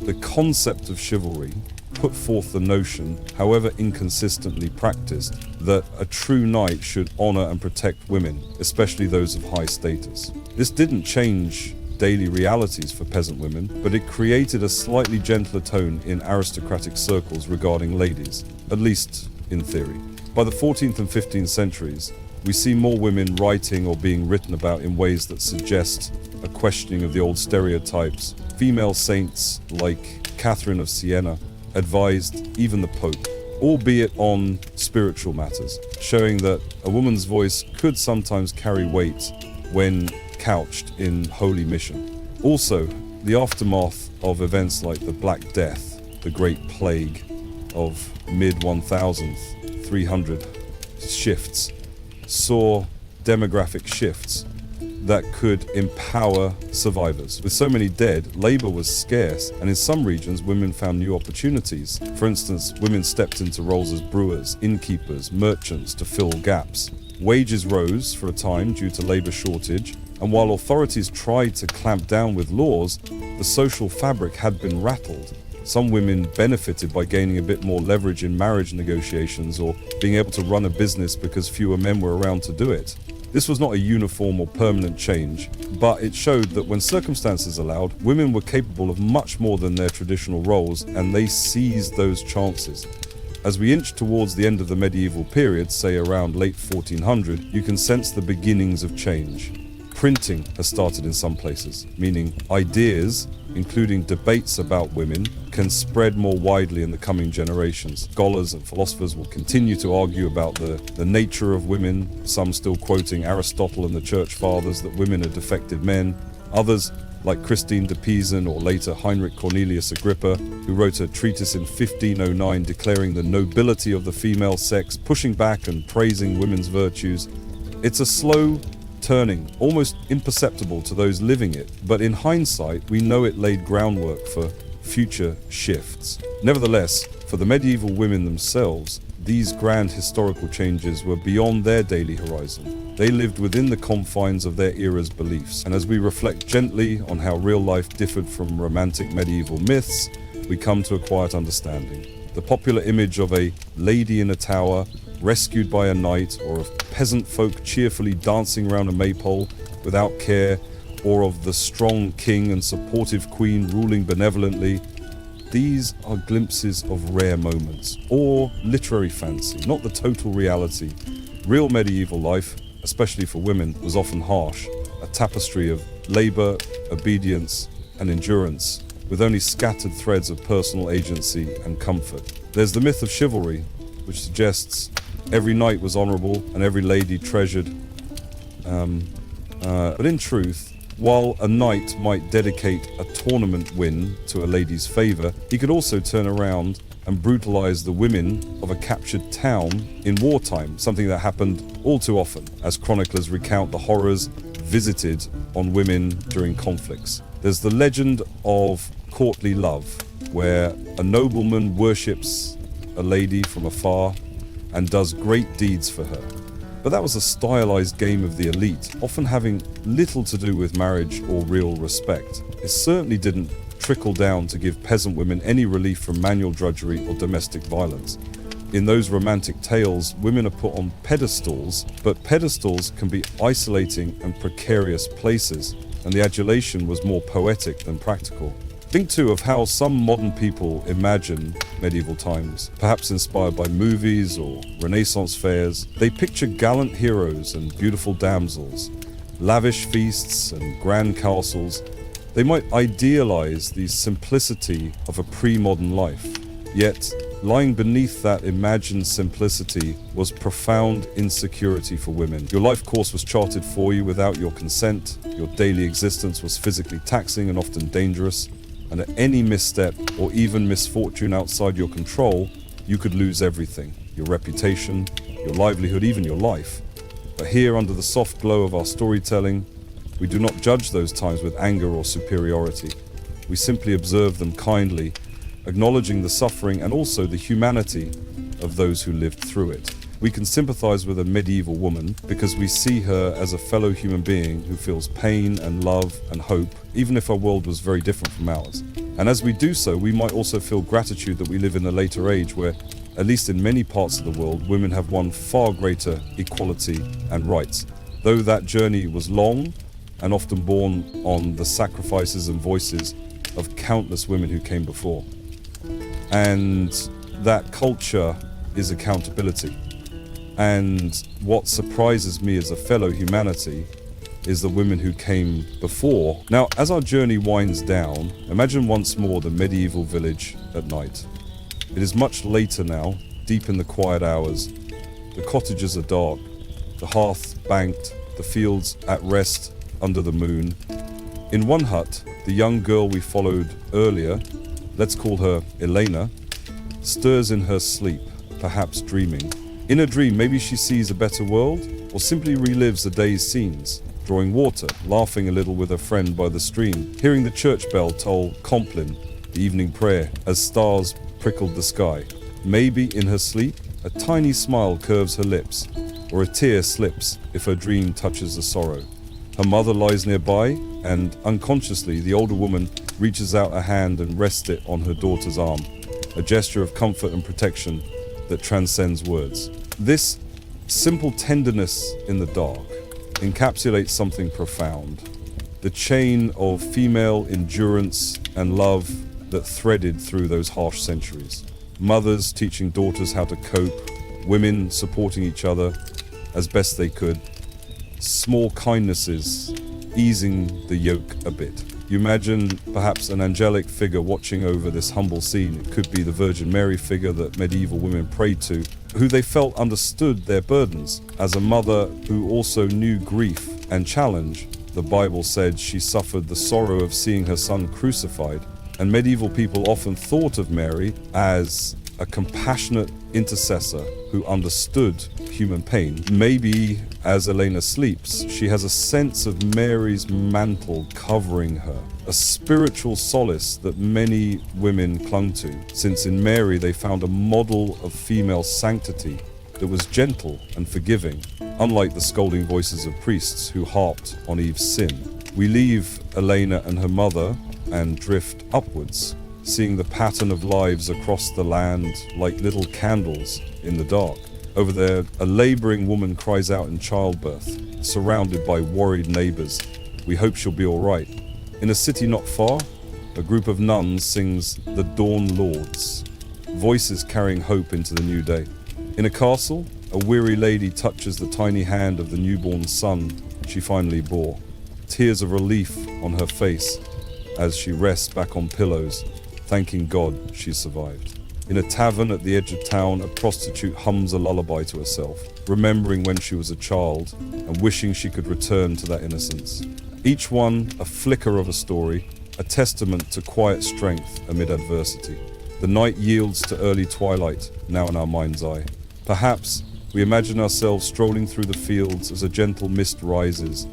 The concept of chivalry put forth the notion, however inconsistently practiced, that a true knight should honor and protect women, especially those of high status. This didn't change daily realities for peasant women, but it created a slightly gentler tone in aristocratic circles regarding ladies, at least in theory. By the 14th and 15th centuries, we see more women writing or being written about in ways that suggest a questioning of the old stereotypes. Female saints like Catherine of Siena advised even the Pope, albeit on spiritual matters, showing that a woman's voice could sometimes carry weight when couched in holy mission. Also, the aftermath of events like the Black Death, the Great Plague of mid-1300 shifts, saw demographic shifts that could empower survivors. With so many dead, labor was scarce, and in some regions women found new opportunities. For instance, women stepped into roles as brewers, innkeepers, merchants to fill gaps. Wages rose for a time due to labor shortage, and while authorities tried to clamp down with laws, the social fabric had been rattled. Some women benefited by gaining a bit more leverage in marriage negotiations or being able to run a business because fewer men were around to do it. This was not a uniform or permanent change, but it showed that when circumstances allowed, women were capable of much more than their traditional roles, and they seized those chances. As we inch towards the end of the medieval period, say around late 1400, you can sense the beginnings of change. Printing has started in some places, meaning ideas, including debates about women, can spread more widely in the coming generations. Scholars and philosophers will continue to argue about the nature of women, some still quoting Aristotle and the Church Fathers that women are defective men. Others, like Christine de Pizan or later Heinrich Cornelius Agrippa, who wrote a treatise in 1509 declaring the nobility of the female sex, pushing back and praising women's virtues. It's a slow turning, almost imperceptible to those living it, but in hindsight, we know it laid groundwork for future shifts. Nevertheless, for the medieval women themselves, these grand historical changes were beyond their daily horizon. They lived within the confines of their era's beliefs. And as we reflect gently on how real life differed from romantic medieval myths, we come to a quiet understanding. The popular image of a lady in a tower rescued by a knight, or of peasant folk cheerfully dancing around a maypole without care, or of the strong king and supportive queen ruling benevolently, these are glimpses of rare moments, or literary fancy, not the total reality. Real medieval life, especially for women, was often harsh, a tapestry of labor, obedience, and endurance, with only scattered threads of personal agency and comfort. There's the myth of chivalry, which suggests every knight was honorable and every lady treasured. But in truth, while a knight might dedicate a tournament win to a lady's favor, he could also turn around and brutalize the women of a captured town in wartime, something that happened all too often, as chroniclers recount the horrors visited on women during conflicts. There's the legend of courtly love, where a nobleman worships a lady from afar and does great deeds for her. But that was a stylized game of the elite, often having little to do with marriage or real respect. It certainly didn't trickle down to give peasant women any relief from manual drudgery or domestic violence. In those romantic tales, women are put on pedestals, but pedestals can be isolating and precarious places, and the adulation was more poetic than practical. Think too of how some modern people imagine medieval times, perhaps inspired by movies or Renaissance fairs. They picture gallant heroes and beautiful damsels, lavish feasts and grand castles. They might idealize the simplicity of a pre-modern life. Yet, lying beneath that imagined simplicity was profound insecurity for women. Your life course was charted for you without your consent. Your daily existence was physically taxing and often dangerous. And at any misstep or even misfortune outside your control, you could lose everything. Your reputation, your livelihood, even your life. But here, under the soft glow of our storytelling, we do not judge those times with anger or superiority. We simply observe them kindly, acknowledging the suffering and also the humanity of those who lived through it. We can sympathize with a medieval woman because we see her as a fellow human being who feels pain and love and hope, even if our world was very different from ours. And as we do so, we might also feel gratitude that we live in a later age where, at least in many parts of the world, women have won far greater equality and rights. Though that journey was long and often borne on the sacrifices and voices of countless women who came before. And that culture is accountability. And what surprises me as a fellow humanity is the women who came before. Now, as our journey winds down, imagine once more the medieval village at night. It is much later now, deep in the quiet hours. The cottages are dark, the hearth banked, the fields at rest under the moon. In one hut, the young girl we followed earlier, let's call her Elena, stirs in her sleep, perhaps dreaming. In a dream, maybe she sees a better world, or simply relives the day's scenes, drawing water, laughing a little with her friend by the stream, hearing the church bell toll Compline, the evening prayer, as stars prickled the sky. Maybe in her sleep, a tiny smile curves her lips, or a tear slips if her dream touches a sorrow. Her mother lies nearby, and unconsciously the older woman reaches out a hand and rests it on her daughter's arm, a gesture of comfort and protection that transcends words. This simple tenderness in the dark encapsulates something profound. The chain of female endurance and love that threaded through those harsh centuries. Mothers teaching daughters how to cope, women supporting each other as best they could, small kindnesses easing the yoke a bit. You imagine perhaps an angelic figure watching over this humble scene. It could be the Virgin Mary figure that medieval women prayed to, who they felt understood their burdens. As a mother who also knew grief and challenge, the Bible said she suffered the sorrow of seeing her son crucified. And medieval people often thought of Mary as a compassionate intercessor who understood human pain. Maybe as Elena sleeps, she has a sense of Mary's mantle covering her, a spiritual solace that many women clung to, since in Mary they found a model of female sanctity that was gentle and forgiving, unlike the scolding voices of priests who harped on Eve's sin. We leave Elena and her mother and drift upwards, seeing the pattern of lives across the land like little candles in the dark. Over there, a laboring woman cries out in childbirth, surrounded by worried neighbors. We hope she'll be all right. In a city not far, a group of nuns sings the Dawn Lords, voices carrying hope into the new day. In a castle, a weary lady touches the tiny hand of the newborn son she finally bore, tears of relief on her face as she rests back on pillows, thanking God she survived. In a tavern at the edge of town, a prostitute hums a lullaby to herself, remembering when she was a child and wishing she could return to that innocence. Each one a flicker of a story, a testament to quiet strength amid adversity. The night yields to early twilight, now in our mind's eye. Perhaps we imagine ourselves strolling through the fields as a gentle mist rises.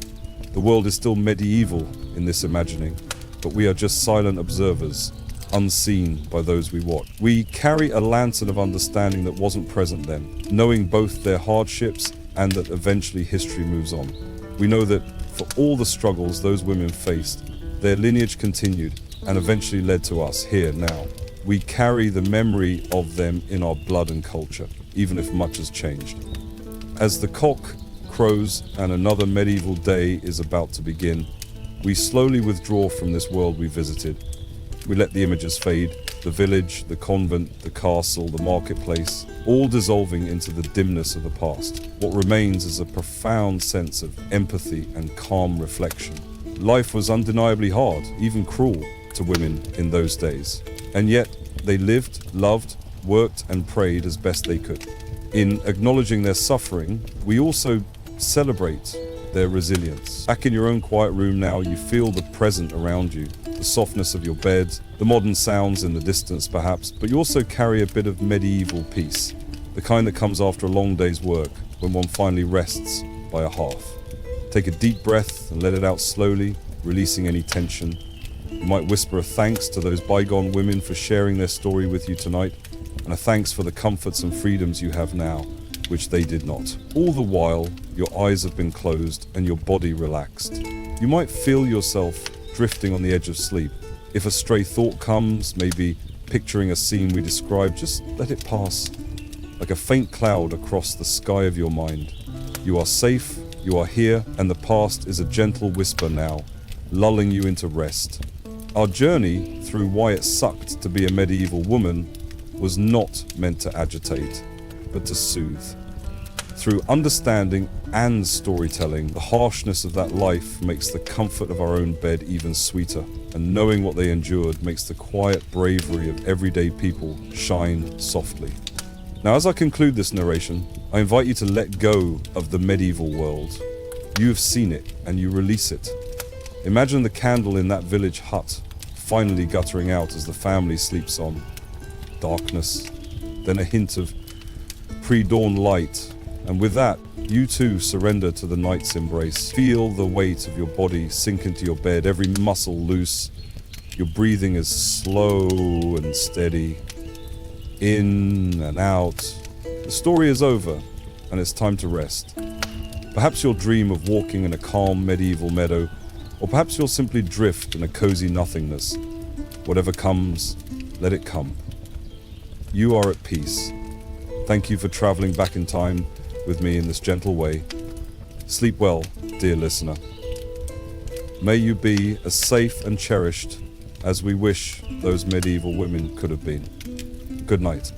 The world is still medieval in this imagining, but we are just silent observers, unseen by those we watch. We carry a lantern of understanding that wasn't present then, knowing both their hardships and that eventually history moves on. We know that for all the struggles those women faced, their lineage continued and eventually led to us here now. We carry the memory of them in our blood and culture, even if much has changed. As the cock crows and another medieval day is about to begin, we slowly withdraw from this world we visited. We let the images fade, the village, the convent, the castle, the marketplace, all dissolving into the dimness of the past. What remains is a profound sense of empathy and calm reflection. Life was undeniably hard, even cruel, to women in those days. And yet, they lived, loved, worked and prayed as best they could. In acknowledging their suffering, we also celebrate their resilience. Back in your own quiet room now, you feel the present around you, the softness of your bed, the modern sounds in the distance perhaps, but you also carry a bit of medieval peace, the kind that comes after a long day's work, when one finally rests by a hearth. Take a deep breath and let it out slowly, releasing any tension. You might whisper a thanks to those bygone women for sharing their story with you tonight, and a thanks for the comforts and freedoms you have now, which they did not. All the while, your eyes have been closed and your body relaxed. You might feel yourself drifting on the edge of sleep. If a stray thought comes, maybe picturing a scene we described, just let it pass, like a faint cloud across the sky of your mind. You are safe, you are here, and the past is a gentle whisper now, lulling you into rest. Our journey through why it sucked to be a medieval woman was not meant to agitate, but to soothe. Through understanding and storytelling, the harshness of that life makes the comfort of our own bed even sweeter, and knowing what they endured makes the quiet bravery of everyday people shine softly. Now, as I conclude this narration, I invite you to let go of the medieval world. You have seen it, and you release it. Imagine the candle in that village hut, finally guttering out as the family sleeps on. Darkness, then a hint of pre-dawn light, and with that, you too surrender to the night's embrace. Feel the weight of your body sink into your bed, every muscle loose. Your breathing is slow and steady, in and out. The story is over, and it's time to rest. Perhaps you'll dream of walking in a calm medieval meadow, or perhaps you'll simply drift in a cozy nothingness. Whatever comes, let it come. You are at peace. Thank you for traveling back in time with me in this gentle way. Sleep well, dear listener. May you be as safe and cherished as we wish those medieval women could have been. Good night.